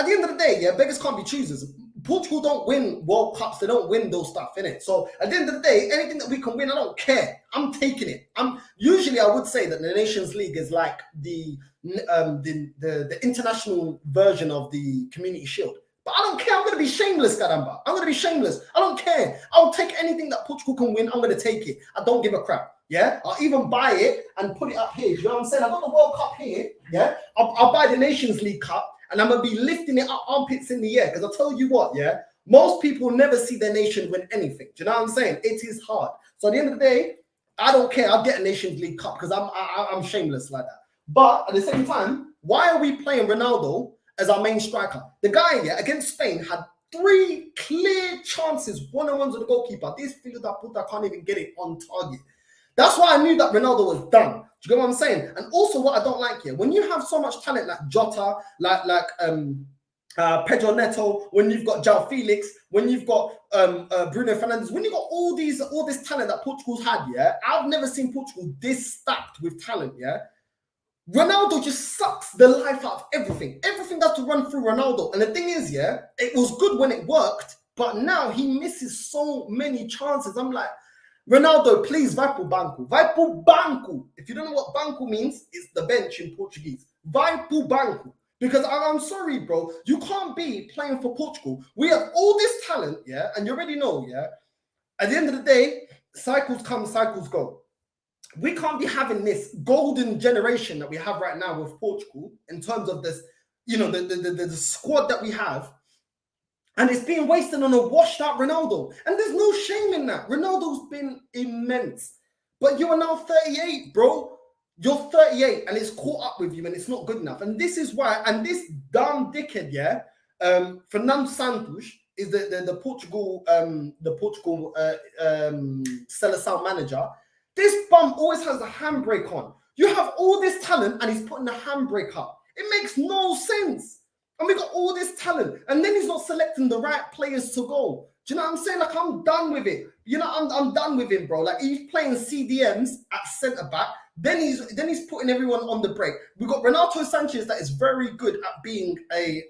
Speaker 1: the end of the day, beggars can't be choosers. Portugal don't win World Cups. They don't win those stuff, innit? So at the end of the day, anything that we can win, I don't care. I'm taking it. Usually I would say that the Nations League is like the international version of the Community Shield. But I don't care. I'm going to be shameless, caramba. I'm going to be shameless. I don't care. I'll take anything that Portugal can win. I'm going to take it. I don't give a crap. I'll even buy it and put it up here. You know what I'm saying? I've got the World Cup here. I'll buy the Nations League Cup. And I'm going to be lifting it up armpits in the air. Because I'll tell you what, most people never see their nation win anything. Do you know what I'm saying? It is hard. So at the end of the day, I don't care. I'll get a Nations League Cup because I'm shameless like that. But at the same time, why are we playing Ronaldo as our main striker? The guy, against Spain had 3 clear chances, one-on-ones with the goalkeeper. This Filho Puta can't even get it on target. That's why I knew that Ronaldo was done. Do you get what I'm saying? And also what I don't like here, when you have so much talent like Jota, like Pedro Neto, when you've got João Felix, when you've got Bruno Fernandes, when you've got all this talent that Portugal's had, I've never seen Portugal this stacked with talent, Ronaldo just sucks the life out of everything. Everything has to run through Ronaldo. And the thing is, it was good when it worked, but now he misses so many chances. I'm like, Ronaldo, please, vai pro banco. Vai pro banco. If you don't know what banco means, it's the bench in Portuguese. Vai pro banco. Because I'm sorry, bro, you can't be playing for Portugal. We have all this talent, and you already know, At the end of the day, cycles come, cycles go. We can't be having this golden generation that we have right now with Portugal in terms of this, the squad that we have. And it's being wasted on a washed-out Ronaldo. And there's no shame in that. Ronaldo's been immense. But you are now 38, bro. You're 38 and it's caught up with you and it's not good enough. And this is why, and this dumb dickhead, yeah, Fernando Santos is the Portugal Seleção manager. This bum always has a handbrake on. You have all this talent and he's putting the handbrake up. It makes no sense. And we got all this talent, and then he's not selecting the right players to go. Do you know what I'm saying? Like, I'm done with it. You know, I'm done with him, bro. Like, he's playing CDMs at centre back. Then he's putting everyone on the break. We got Renato Sanchez that is very good at being a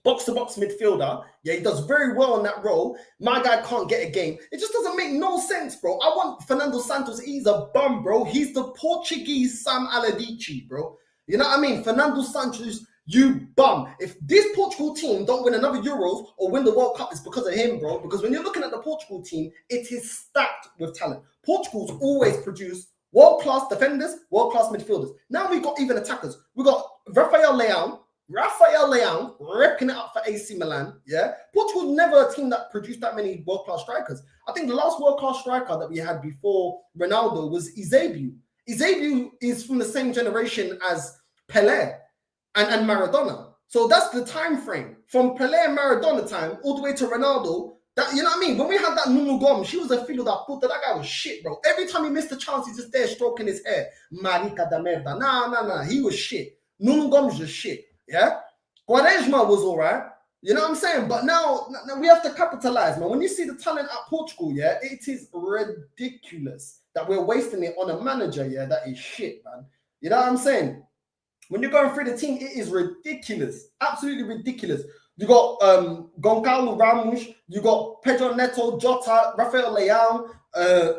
Speaker 1: box-to-box midfielder. Yeah, he does very well in that role. My guy can't get a game. It just doesn't make no sense, bro. I want Fernando Santos. He's a bum, bro. He's the Portuguese Sam Allardyce, bro. You know what I mean? Fernando Santos, you bum. If this Portugal team don't win another Euros or win the World Cup, it's because of him, bro. Because when you're looking at the Portugal team, it is stacked with talent. Portugal's always produced world-class defenders, world-class midfielders. Now we've got even attackers. We've got Rafael Leão ripping it up for AC Milan. Yeah, Portugal's never a team that produced that many world-class strikers. I think the last world-class striker that we had before Ronaldo was Eusebio. Eusebio is from the same generation as Pelé and Maradona. So that's the time frame from Pelé and Maradona time all the way to Ronaldo. That, you know what I mean? When we had that Nuno Gomes, she was a filo da puta. That guy was shit, bro. Every time he missed a chance, he's just there stroking his hair. Marica da merda. Nah. He was shit. Nuno Gomes was shit. Yeah? Quaresma was all right. You know what I'm saying? But now we have to capitalize, man. When you see the talent at Portugal, yeah, it is ridiculous that we're wasting it on a manager, yeah, that is shit, man. You know what I'm saying? When you're going through the team, it is ridiculous. Absolutely ridiculous. You got Goncalo Ramos, you got Pedro Neto, Jota, Rafael Leão,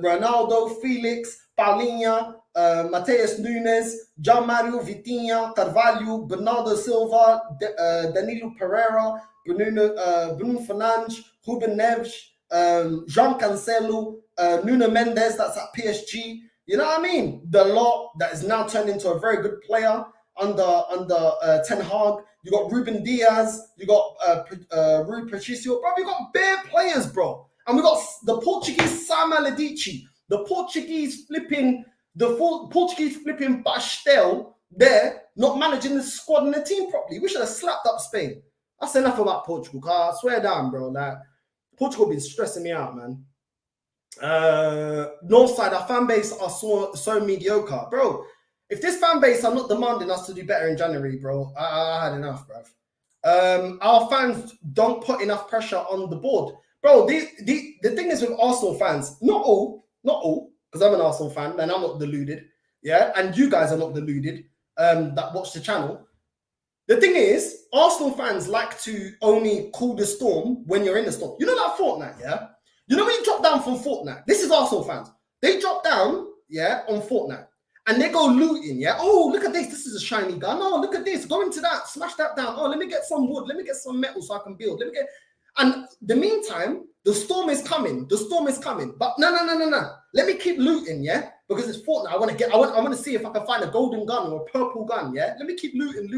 Speaker 1: Ronaldo, Felix, Paulinho, Mateus Nunes, João Mário, Vitinha, Carvalho, Bernardo Silva, Danilo Pereira, Bruno Fernandes, Ruben Neves, João Cancelo, Nuno Mendes, that's at PSG. You know what I mean? The lot that is now turned into a very good player under Ten Hag. You got Ruben Diaz, you got Rui Patricio, bro. We got bare players, bro, and we got the Portuguese Sam Allardyce, the Portuguese flipping Pastel there, not managing the squad and the team properly. We should have slapped up Spain. That's enough about Portugal. I swear down, bro. Like, Portugal been stressing me out, man. Northside, our fan base are so mediocre, bro. If this fan base are not demanding us to do better in January, bro, I had enough, bro. Our fans don't put enough pressure on the board, bro. The thing is with Arsenal fans, not all, because I'm an Arsenal fan and I'm not deluded, yeah, and you guys are not deluded that watch the channel. The thing is, Arsenal fans like to only call the storm when you're in the storm. You know that Fortnite, yeah? You know when you drop down from Fortnite? This is Arsenal fans. They drop down, yeah, on Fortnite. And they go looting, yeah? Oh, look at this. This is a shiny gun. Oh, look at this. Go into that. Smash that down. Oh, let me get some wood. Let me get some metal so I can build. Let me get... And the meantime, the storm is coming. The storm is coming. But no. Let me keep looting, yeah? Because it's Fortnite. I want to see if I can find a golden gun or a purple gun, yeah? Let me keep looting.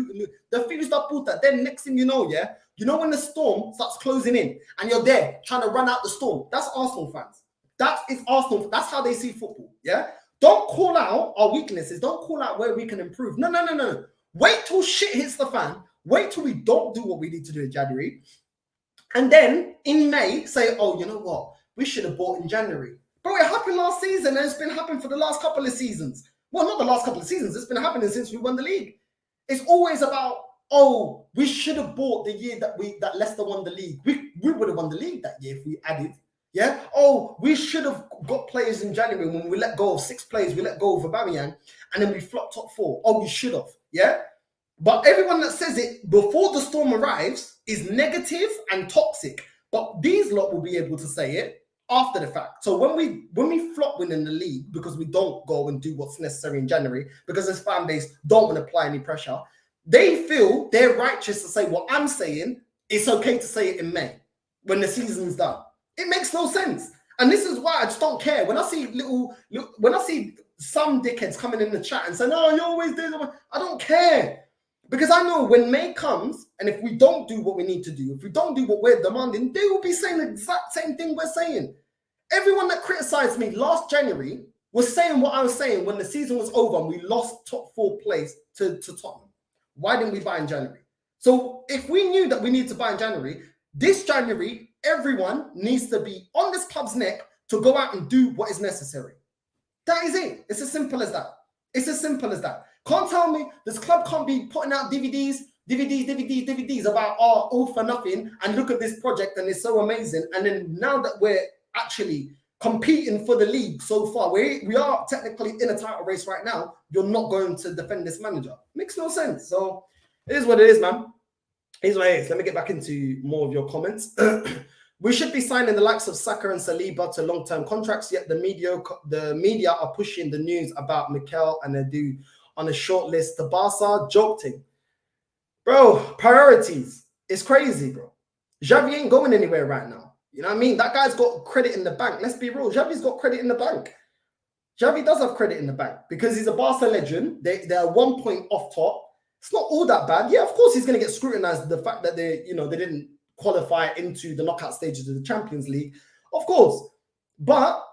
Speaker 1: The Felix da puta. Then next thing you know, yeah? You know when the storm starts closing in and you're there trying to run out the storm. That's Arsenal fans. That is Arsenal. That's how they see football, yeah? Don't call out our weaknesses. Don't call out where we can improve. No. Wait till shit hits the fan. Wait till we don't do what we need to do in January. And then in May, say, oh, you know what? We should have bought in January. Bro, it happened last season and it's been happening for the last couple of seasons. Well, not the last couple of seasons. It's been happening since we won the league. It's always about, oh, we should have bought the year that Leicester won the league. We would have won the league that year if we added. Yeah. Oh, we should have got players in January when we let go of 6 players. We let go of Aubameyang, and then we flopped top 4. Oh, we should have. Yeah. But everyone that says it before the storm arrives is negative and toxic. But these lot will be able to say it after the fact. So when we flop winning the league because we don't go and do what's necessary in January, because this fan base don't want to apply any pressure, they feel they're righteous to say what I'm saying. It's okay to say it in May when the season's done. It makes no sense. And this is why I just don't care. When I see when I see some dickheads coming in the chat and saying, oh, you always do that, I don't care. Because I know when May comes, and if we don't do what we need to do, if we don't do what we're demanding, they will be saying the exact same thing we're saying. Everyone that criticized me last January was saying what I was saying when the season was over and we lost top 4 place to Tottenham. Why didn't we buy in January? So if we knew that we need to buy in January, this January, everyone needs to be on this club's neck to go out and do what is necessary. That is it. It's as simple as that. It's as simple as that. Can't tell me this club can't be putting out DVDs about all for nothing and look at this project and it's so amazing. And then now that we're actually competing for the league so far, we are technically in a title race right now, you're not going to defend this manager. Makes no sense. So it is what it is, man. It is what it is. Let me get back into more of your comments. We should be signing the likes of Saka and Saliba to long-term contracts, yet the media are pushing the news about Mikel and Edu on a short list to Barca. Joke thing. Bro, priorities. It's crazy, bro. Xavi ain't going anywhere right now. You know what I mean? That guy's got credit in the bank. Let's be real. Xavi's got credit in the bank. Xavi does have credit in the bank because he's a Barca legend. They're 1 point off top. It's not all that bad. Yeah, of course he's going to get scrutinized. The fact that they didn't qualify into the knockout stages of the Champions League, of course. But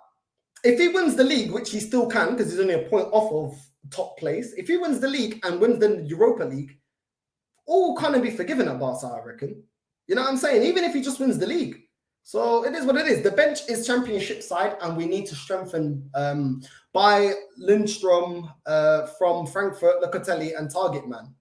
Speaker 1: if he wins the league, which he still can because he's only a point off of top place, if he wins the league and wins the Europa League, all kind of be forgiven at Barca, I reckon. You know what I'm saying? Even if he just wins the league. So it is what it is. The bench is championship side, and we need to strengthen by Lindstrom from Frankfurt, Locatelli, and Target Man.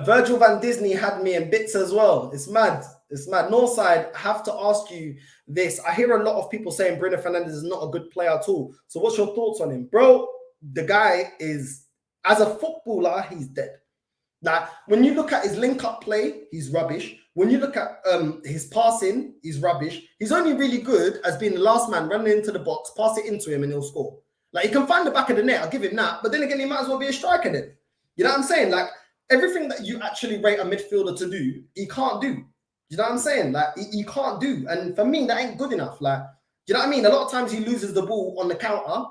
Speaker 1: Virgil van Disney had me in bits as well. It's mad. It's mad. Northside, I have to ask you this. I hear a lot of people saying Bruno Fernandes is not a good player at all. So what's your thoughts on him? Bro, the guy is, as a footballer, he's dead. Like, when you look at his link-up play, he's rubbish. When you look at his passing, he's rubbish. He's only really good as being the last man running into the box, pass it into him, and he'll score. Like, he can find the back of the net, I'll give him that. But then again, he might as well be a striker then. You know what I'm saying? Like, everything that you actually rate a midfielder to do, he can't do. You know what I'm saying? Like, he can't do. And for me, that ain't good enough. Like, you know what I mean? A lot of times he loses the ball on the counter.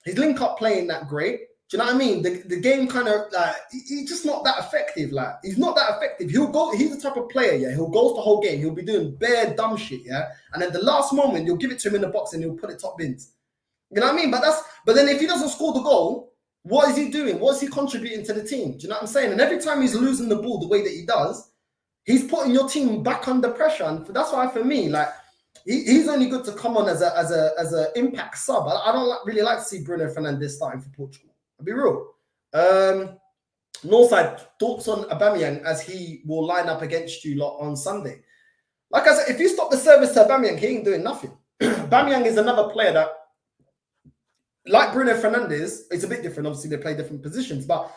Speaker 1: His link-up play ain't that great. Do you know what I mean? The game kind of, like, he's just not that effective. Like, he's not that effective. He'll go, he's the type of player, yeah, he'll go the whole game. He'll be doing bare dumb shit, yeah? And at the last moment, you'll give it to him in the box and he'll put it top bins. You know what I mean? But then if he doesn't score the goal, what is he doing? What is he contributing to the team? Do you know what I'm saying? And every time he's losing the ball the way that he does, he's putting your team back under pressure. And that's why, for me, like, he's only good to come on as a impact sub. I don't really like to see Bruno Fernandes starting for Portugal. I'll be real. Northside, thoughts on Aubameyang as he will line up against you lot on Sunday? Like I said, if you stop the service to Aubameyang, he ain't doing nothing. Aubameyang is another player that, like Bruno Fernandes, it's a bit different. Obviously, they play different positions. But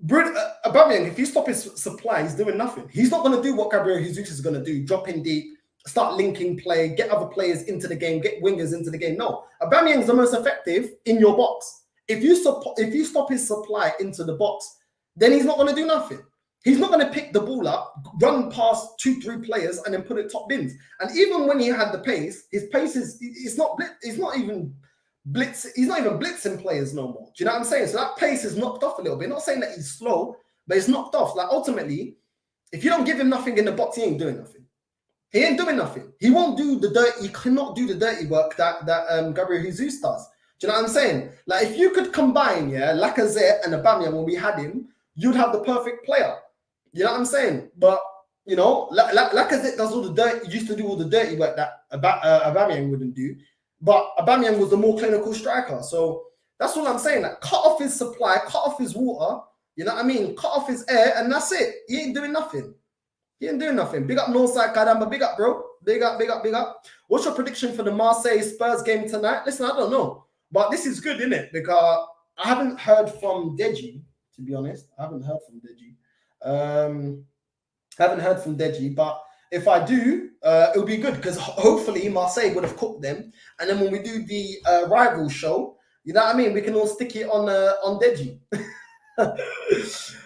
Speaker 1: Aubameyang, if you stop his supply, he's doing nothing. He's not going to do what Gabriel Jesus is going to do, drop in deep, start linking play, get other players into the game, get wingers into the game. No, Aubameyang is the most effective in your box. If you stop his supply into the box, then he's not going to do nothing. He's not going to pick the ball up, run past 2-3 players, and then put it top bins. And even when he had the pace, his pace is not even blitzing players no more. Do you know what I'm saying? So that pace is knocked off a little bit. Not saying that he's slow, but it's knocked off. Like, ultimately, if you don't give him nothing in the box, he ain't doing nothing. He ain't doing nothing. He won't do the dirty. He cannot do the dirty work that Gabriel Jesus does. Do you know what I'm saying? Like, if you could combine, yeah, Lacazette and Aubameyang when we had him, you'd have the perfect player. You know what I'm saying? But, you know, Lacazette does all the dirty, used to do all the dirty work that Aubameyang wouldn't do. But Aubameyang was the more clinical striker. So that's all I'm saying. Like, cut off his supply, cut off his water, you know what I mean? Cut off his air, and that's it. He ain't doing nothing. He ain't doing nothing. Big up Northside, Kadamba. Big up, bro. Big up, big up, big up. What's your prediction for the Marseille Spurs game tonight? Listen, I don't know. But this is good, isn't it? Because I haven't heard from Deji, to be honest. I haven't heard from Deji. But if I do, it'll be good because hopefully Marseille would have cooked them. And then when we do the rival show, you know what I mean? We can all stick it on Deji.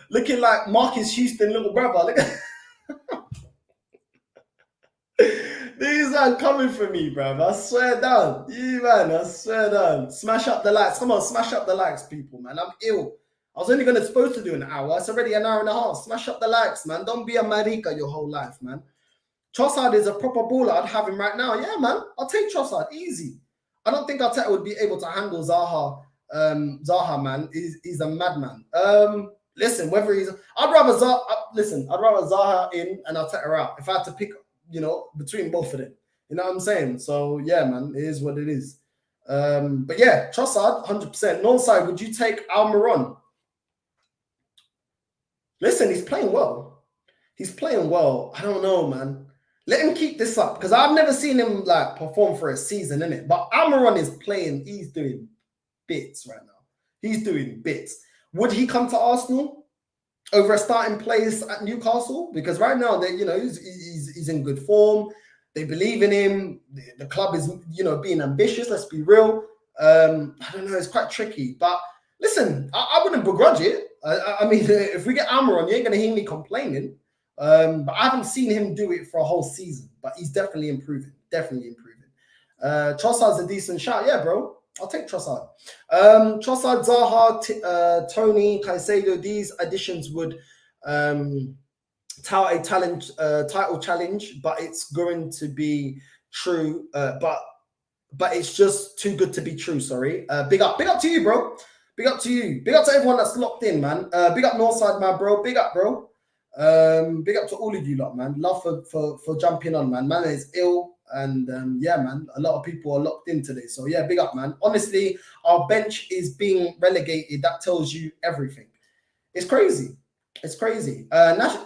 Speaker 1: Looking like Marcus Houston, little brother. Look at these are coming for me, bruv. I swear down. Yeah, man, I swear down. Smash up the likes. Come on, smash up the likes, people, man. I'm ill. I was only supposed to do an hour. It's already an hour and a half. Smash up the likes, man. Don't be a marica your whole life, man. Trossard is a proper baller. I'd have him right now. Yeah, man. I'll take Trossard. Easy. I don't think Arteta would be able to handle Zaha. Zaha, man, he's a madman. Listen, whether he's, I'd rather Zaha in and Arteta out if I had to pick, between both of them. You know what I'm saying? So yeah, man, it is what it is. But yeah, Trossard, 100%. Northside, would you take Almiron? Listen, he's playing well. He's playing well. I don't know, man. Let him keep this up because I've never seen him like perform for a season, innit? But Almiron is playing. He's doing bits right now. He's doing bits. Would he come to Arsenal over a starting place at Newcastle? Because right now, he's in good form. They believe in him. The club is, being ambitious. Let's be real. I don't know. It's quite tricky. But listen, I wouldn't begrudge it. I mean, if we get Almiron, you ain't going to hear me complaining. But I haven't seen him do it for a whole season. But he's definitely improving. Definitely improving. Trossard's a decent shot. Yeah, bro. I'll take Trossard. Trossard, Zaha, Tony, Caicedo. These additions would tout a title challenge, but it's going to be true. But it's just too good to be true. Sorry. Big up to you, bro. Big up to you. Big up to everyone that's locked in, man. Big up Northside, man, bro. Big up, bro. Big up to all of you lot, man. Love for jumping on, man. Man is ill. And yeah, man, a lot of people are locked in today. So yeah, big up, man. Honestly, our bench is being relegated. That tells you everything. It's crazy. It's crazy.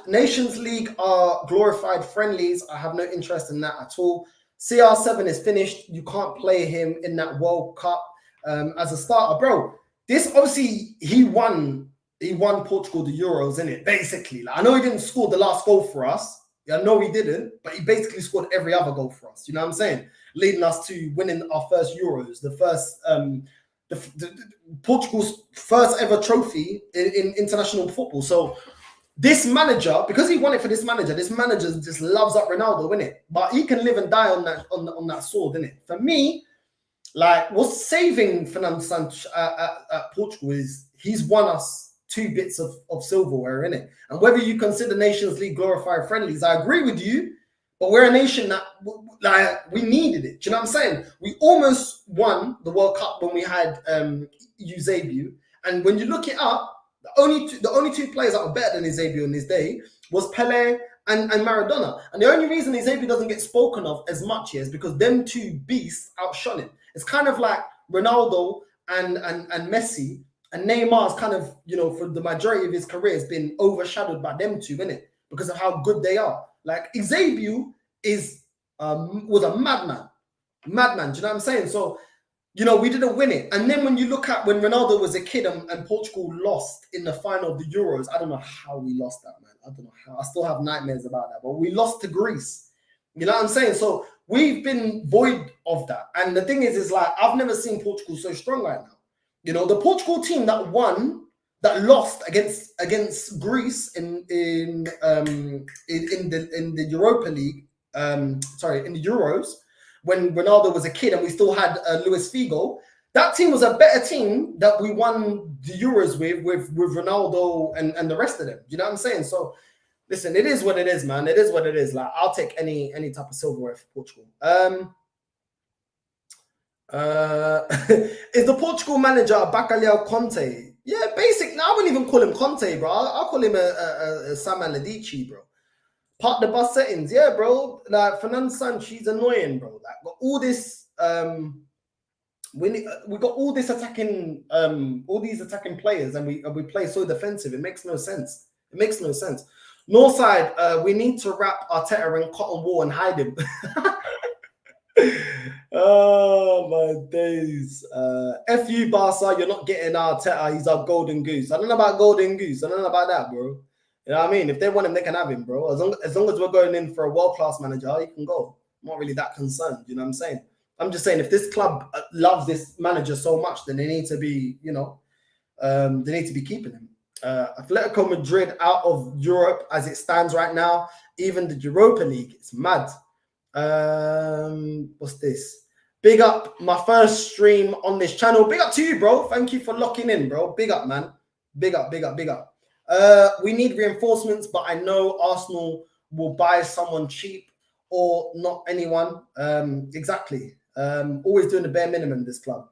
Speaker 1: Nations League are glorified friendlies. I have no interest in that at all. CR7 is finished. You can't play him in that World Cup as a starter, bro. This obviously he won Portugal the Euros, innit? Basically, like, I know he didn't score the last goal for us. Yeah, no, he didn't, but he basically scored every other goal for us. You know what I'm saying? Leading us to winning our first Euros, the first, Portugal's first ever trophy in international football. So this manager, because he won it for this manager just loves up Ronaldo, innit? But he can live and die on that sword, innit? For me, like, what's saving Fernando Santos at Portugal is he's won us 2 bits of silverware, in it. And whether you consider Nations League glorified friendlies, I agree with you, but we're a nation that, like, we needed it. Do you know what I'm saying? We almost won the World Cup when we had Eusebio. And when you look it up, the only two players that were better than Eusebio in his day was Pele and Maradona. And the only reason Eusebio doesn't get spoken of as much here is because them two beasts outshone him. It's kind of like Ronaldo and Messi. And Neymar's kind of, for the majority of his career has been overshadowed by them two, innit? Because of how good they are. Like, Eusebio was a madman. Madman, do you know what I'm saying? So, we didn't win it. And then when you look at when Ronaldo was a kid and Portugal lost in the final of the Euros, I don't know how we lost that, man. I don't know how. I still have nightmares about that. But we lost to Greece. You know what I'm saying? So we've been void of that. And the thing is like, I've never seen Portugal so strong right now. The Portugal team that lost against Greece in the Europa League, in the Euros, when Ronaldo was a kid and we still had Luis Figo, that team was a better team that we won the Euros with Ronaldo and the rest of them. You know what I'm saying? So listen, it is what it is, man. It is what it is. Like, I'll take any type of silverware for Portugal. Is the Portugal manager Bacalhau Conte? Yeah, basically, I wouldn't even call him Conte, bro. I'll call him a Sam Allardyce, bro. Park the bus settings, yeah, bro. Like, Fernando Santos, she's annoying, bro. Like, got all this, we got all this attacking, all these attacking players, and we play so defensive. It makes no sense. It makes no sense. Northside, we need to wrap Arteta in cotton wool and hide him. Oh my days. FU Barca, you're not getting Arteta. He's our golden goose. I don't know about golden goose. I don't know about that, bro. You know what I mean? If they want him, they can have him, bro. As long as we're going in for a world-class manager, he can go. I'm not really that concerned. You know what I'm saying? I'm just saying, if this club loves this manager so much, then they need to be, they need to be keeping him. Atletico Madrid out of Europe as it stands right now. Even the Europa League, it's mad. What's this? Big up, my first stream on this channel. Big up to you, bro. Thank you for locking in, bro. Big up, man. Big up, big up, big up. We need reinforcements, but I know Arsenal will buy someone cheap or not anyone. Exactly. Always doing the bare minimum, this club.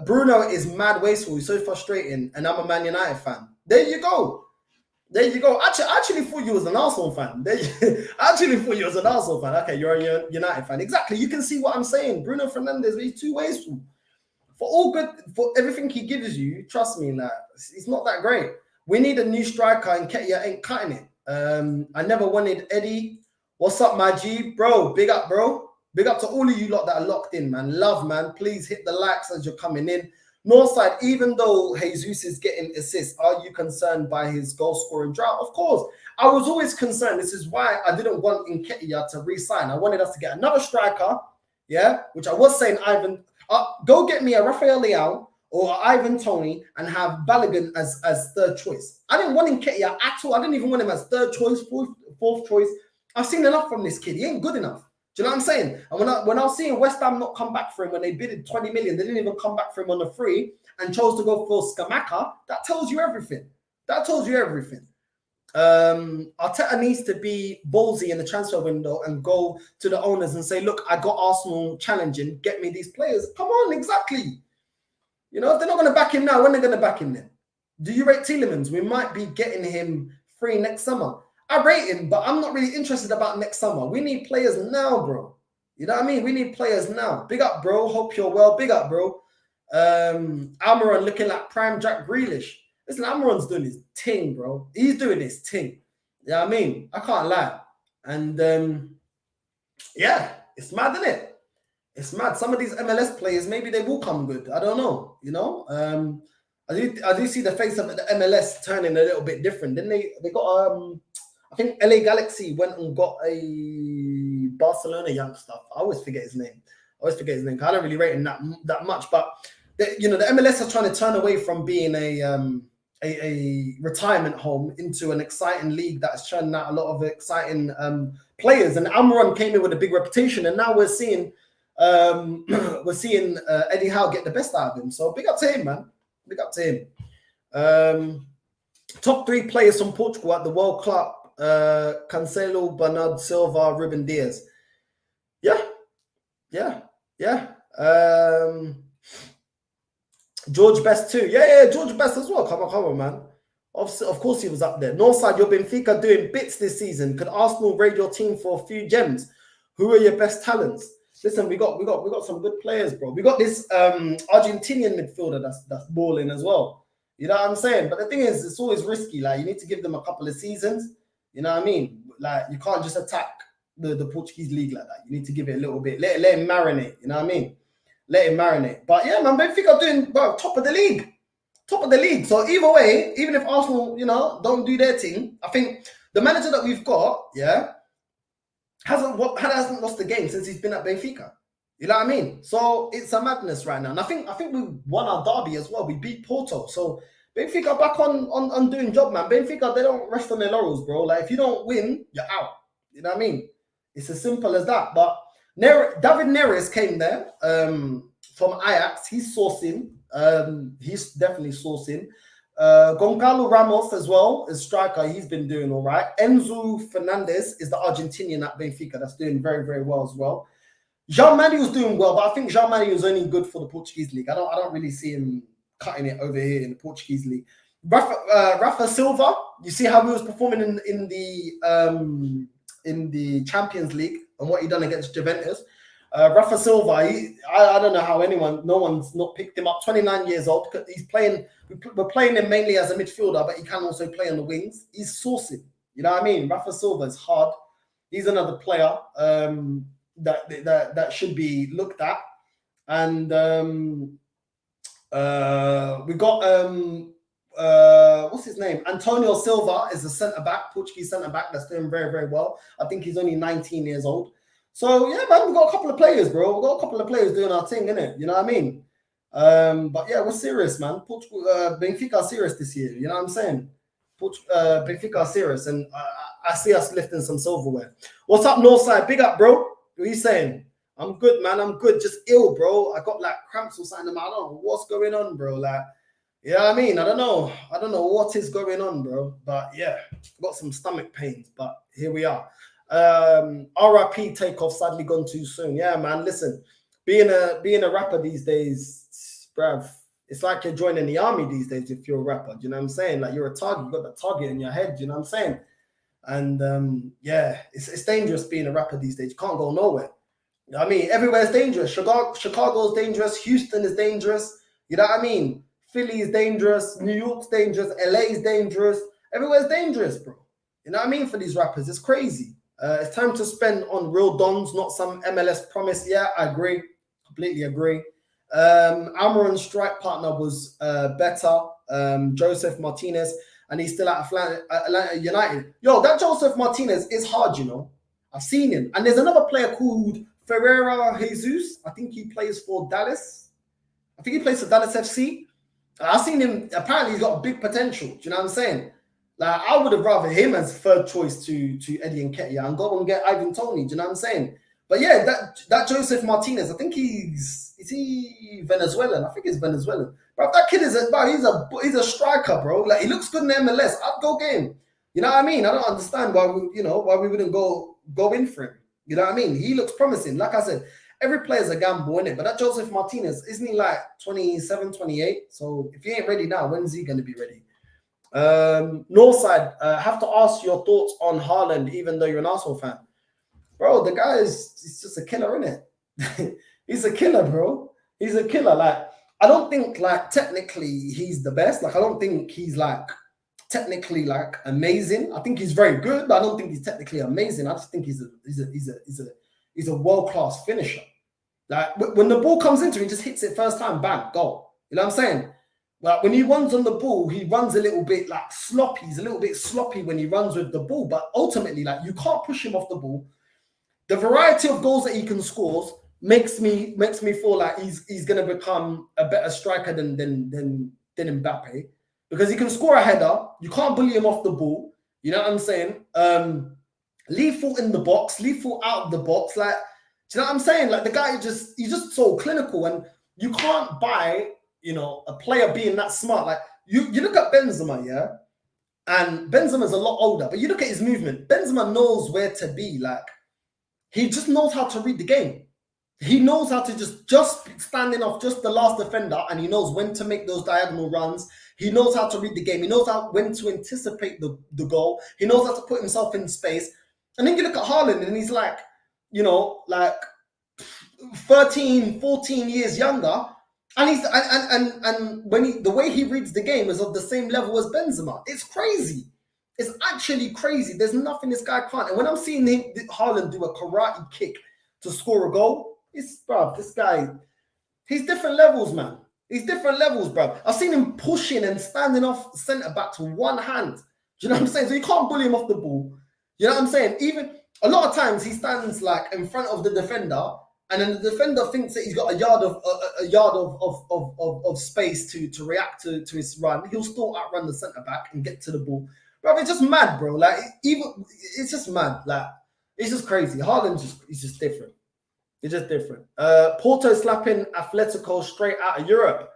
Speaker 1: Bruno is mad wasteful. He's so frustrating. And I'm a Man United fan. There you go. There you go. Actually, I actually thought you was an Arsenal fan. I actually thought you was an Arsenal fan. Okay, you're a United fan. Exactly. You can see what I'm saying. Bruno Fernandes, he's too wasteful. For all good, for everything he gives you, trust me, like, he's not that great. We need a new striker, and Ketia ain't cutting it. I never wanted Eddie. What's up, my G? Bro, big up, bro. Big up to all of you lot that are locked in, man. Love, man. Please hit the likes as you're coming in. Northside, even though Jesus is getting assists, are you concerned by his goal scoring drought? Of course. I was always concerned. This is why I didn't want Nketiah to re-sign. I wanted us to get another striker, yeah, which I was saying, Ivan, go get me a Rafael Leao or Ivan Toney and have Balogun as third choice. I didn't want Nketiah at all. I didn't even want him as third choice, fourth choice. I've seen enough from this kid. He ain't good enough. Do you know what I'm saying? And when I was seeing West Ham not come back for him, when they bidded 20 million, they didn't even come back for him on the free and chose to go for Skamaka. That tells you everything. That tells you everything. Arteta needs to be ballsy in the transfer window and go to the owners and say, look, I got Arsenal challenging. Get me these players. Come on, exactly. You know, if they're not going to back him now, when are they going to back him then? Do you rate Tielemans? We might be getting him free next summer. I rate him, but I'm not really interested about next summer. We need players now, bro. You know what I mean? We need players now. Big up, bro. Hope you're well. Big up, bro. Almiron looking like prime Jack Grealish. Listen, Almiron's doing his thing, bro. He's doing his thing. You know what I mean? I can't lie. And yeah, it's mad, isn't it? It's mad. Some of these MLS players, maybe they will come good. I don't know. You know? I do see the face of the MLS turning a little bit different. Then they got I think LA Galaxy went and got a Barcelona youngster. I always forget his name. I don't really rate him that much. But the MLS are trying to turn away from being a retirement home into an exciting league that's churning out a lot of exciting players. And Almiron came in with a big reputation, and now we're seeing Eddie Howe get the best out of him. So big up to him, man. Big up to him. Top 3 players from Portugal at the World Cup. Cancelo, Bernardo Silva, Ruben Diaz. Yeah. George Best too. Yeah, George Best as well. Come on, man. Of course he was up there. Northside, your Benfica doing bits this season. Could Arsenal raid your team for a few gems? Who are your best talents? Listen, we got some good players, bro. We got this Argentinian midfielder that's balling as well. You know what I'm saying? But the thing is, it's always risky. Like, you need to give them a couple of seasons. You know what I mean? Like, you can't just attack the Portuguese league like that. You need to give it a little bit. Let him marinate. You know what I mean? Let him marinate. But yeah, man, Benfica doing top of the league. Top of the league. So either way, even if Arsenal, don't do their thing, I think the manager that we've got, hasn't lost the game since he's been at Benfica. You know what I mean? So it's a madness right now. And I think we won our derby as well. We beat Porto. So Benfica back on doing job, man. Benfica, they don't rest on their laurels, bro. Like, if you don't win, you're out. You know what I mean? It's as simple as that. But David Neres came there from Ajax. He's sourcing. He's definitely sourcing. Goncalo Ramos as well as striker. He's been doing all right. Enzo Fernandez is the Argentinian at Benfica. That's doing very, very well as well. Jean-Manuel's doing well, but I think Jean-Manuel's only good for the Portuguese league. I don't really see him cutting it over here in the Portuguese league. Rafa Silva, you see how he was performing in the Champions League and what he done against Juventus. Rafa Silva, I don't know how no one's not picked him up. 29 years old. He's playing. We're playing him mainly as a midfielder, but he can also play on the wings. He's sourcing. You know what I mean? Rafa Silva is hard. He's another player that should be looked at. And we got what's his name? Antonio Silva is a centre-back, Portuguese centre-back that's doing very, very well. I think he's only 19 years old. So yeah, man, we got a couple of players, bro. We got a couple of players doing our thing, innit? You know what I mean? But yeah, we're serious, man. Portugal, Benfica are serious this year. You know what I'm saying? Benfica are serious, and I see us lifting some silverware. What's up, Northside? Big up, bro. What are you saying? I'm good, man. I'm good. Just ill, bro. I got like cramps or something. I don't know what's going on, bro. Like, you know what I mean? I don't know what is going on, bro. But yeah, got some stomach pains. But here we are. RIP Takeoff, sadly gone too soon. Yeah, man. Listen, being a rapper these days, bruv, it's like you're joining the army these days if you're a rapper. Do you know what I'm saying? Like you're a target, you got the target in your head. Do you know what I'm saying? And yeah, it's dangerous being a rapper these days. You can't go nowhere. You know what I mean? Everywhere's dangerous. Chicago's dangerous. Houston is dangerous. You know what I mean? Philly is dangerous. New York's dangerous. LA is dangerous. Everywhere's dangerous, bro. You know what I mean? For these rappers, it's crazy. It's time to spend on real dons, not some MLS promise. Yeah, I agree. Completely agree. Almiron's strike partner was better. Joseph Martinez, and he's still at Atlanta United. Yo, that Joseph Martinez is hard, you know. I've seen him. And there's another player called Ferreira Jesus. I think he plays for Dallas. I think he plays for Dallas FC. I've seen him. Apparently, he's got big potential. Do you know what I'm saying? Like, I would have rather him as third choice to Eddie Nketiah and go and get Ivan Toney. Do you know what I'm saying? But yeah, that Joseph Martinez, I think is he Venezuelan? I think he's Venezuelan. But that kid is he's a striker, bro. Like, he looks good in the MLS. I'd go get him. You know what I mean? I don't understand why we wouldn't go in for him. You know what I mean? He looks promising. Like I said, every player's a gamble, innit? But that Joseph Martinez, isn't he like 27, 28? So if he ain't ready now, when's he going to be ready? Northside, have to ask your thoughts on Haaland, even though you're an Arsenal fan. Bro, the guy he's just a killer, innit? He's a killer, bro. He's a killer. Like, I don't think, like, technically he's the best. Like, I don't think he's, like, technically, like, amazing. I think he's very good, but I don't think he's technically amazing. I just think he's a world-class finisher. Like, when the ball comes into him, he just hits it first time, bang, goal. You know what I'm saying? Like, when he runs on the ball, he runs a little bit, like, sloppy. He's a little bit sloppy when he runs with the ball, but ultimately, like, you can't push him off the ball. The variety of goals that he can score makes me feel like he's gonna become a better striker than Mbappe, because he can score a header. You can't bully him off the ball. You know what I'm saying? Lethal in the box, lethal out of the box. Like, do you know what I'm saying? Like, the guy he's just so clinical, and you can't buy, you know, a player being that smart. Like, you look at Benzema, yeah, and Benzema's a lot older, but you look at his movement. Benzema knows where to be. Like, he just knows how to read the game. He knows how to just standing off just the last defender, and he knows when to make those diagonal runs. He knows how to read the game. He knows when to anticipate the goal. He knows how to put himself in space. And then you look at Haaland, and he's like, you know, like 13, 14 years younger. And he's and when the way he reads the game is of the same level as Benzema. It's crazy. It's actually crazy. There's nothing this guy can't. And when I'm seeing Haaland do a karate kick to score a goal, this guy, he's different levels, man. He's different levels, bro. I've seen him pushing and standing off centre back to one hand. Do you know what I'm saying? So you can't bully him off the ball. You know what I'm saying? Even a lot of times he stands like in front of the defender, and then the defender thinks that he's got a yard of space to react to his run. He'll still outrun the centre back and get to the ball. Bro, it's just mad, bro. Like, it's just mad. Like, it's just crazy. He's just different. It's just different. Porto slapping Atletico straight out of Europe.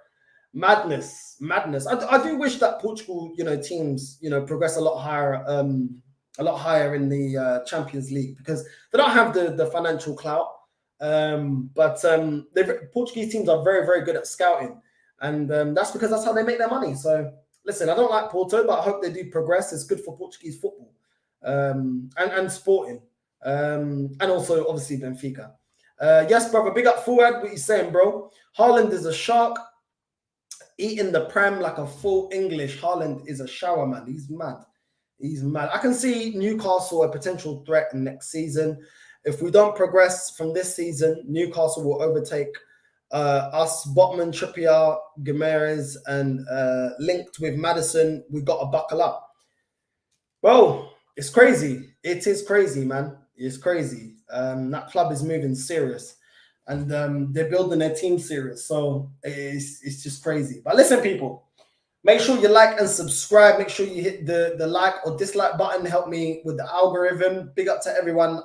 Speaker 1: Madness. I do wish that Portugal, you know, teams, you know, progress a lot higher in the Champions League, because they don't have the financial clout. But Portuguese teams are very, very good at scouting, and that's because that's how they make their money. So listen, I don't like Porto, but I hope they do progress. It's good for Portuguese football, and sporting, and also obviously Benfica. Yes, brother, big up Fuad. What you saying, bro? Haaland is a shark eating the prem like a full English. Haaland is a shower, man. He's mad. He's mad. I can see Newcastle a potential threat next season. If we don't progress from this season, Newcastle will overtake us. Botman, Trippier, Gimenez, and linked with Madison. We've got to buckle up. Bro, it's crazy. It is crazy, man. It's crazy. That club is moving serious, and they're building their team serious. So it's just crazy. But listen, people, make sure you like and subscribe. Make sure you hit the like or dislike button. Help me with the algorithm. Big up to everyone.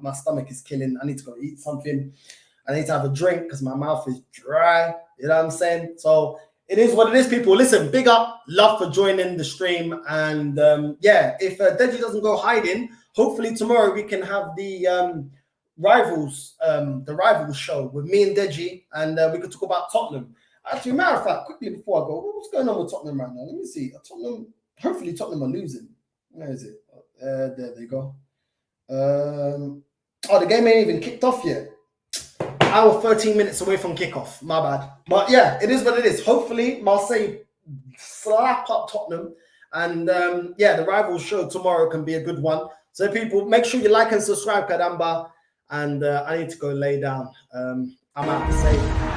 Speaker 1: My stomach is killing. I need to go eat something. I need to have a drink because my mouth is dry. You know what I'm saying? So it is what it is, people. Listen, big up. Love for joining the stream. And yeah, if Deji doesn't go hiding,
Speaker 2: hopefully tomorrow we can have the rivals show with me and Deji, and we could talk about Tottenham. Actually, matter of fact, quickly before I go, what's going on with Tottenham right now? Let me see. Hopefully Tottenham are losing. Where is it? There they go. The game ain't even kicked off yet. Hour 13 minutes away from kickoff. My bad. But yeah, it is what it is. Hopefully Marseille slap up Tottenham, and the rivals show tomorrow can be a good one. So people, make sure you like and subscribe, Kadamba. And I need to go lay down. I'm out. Safe.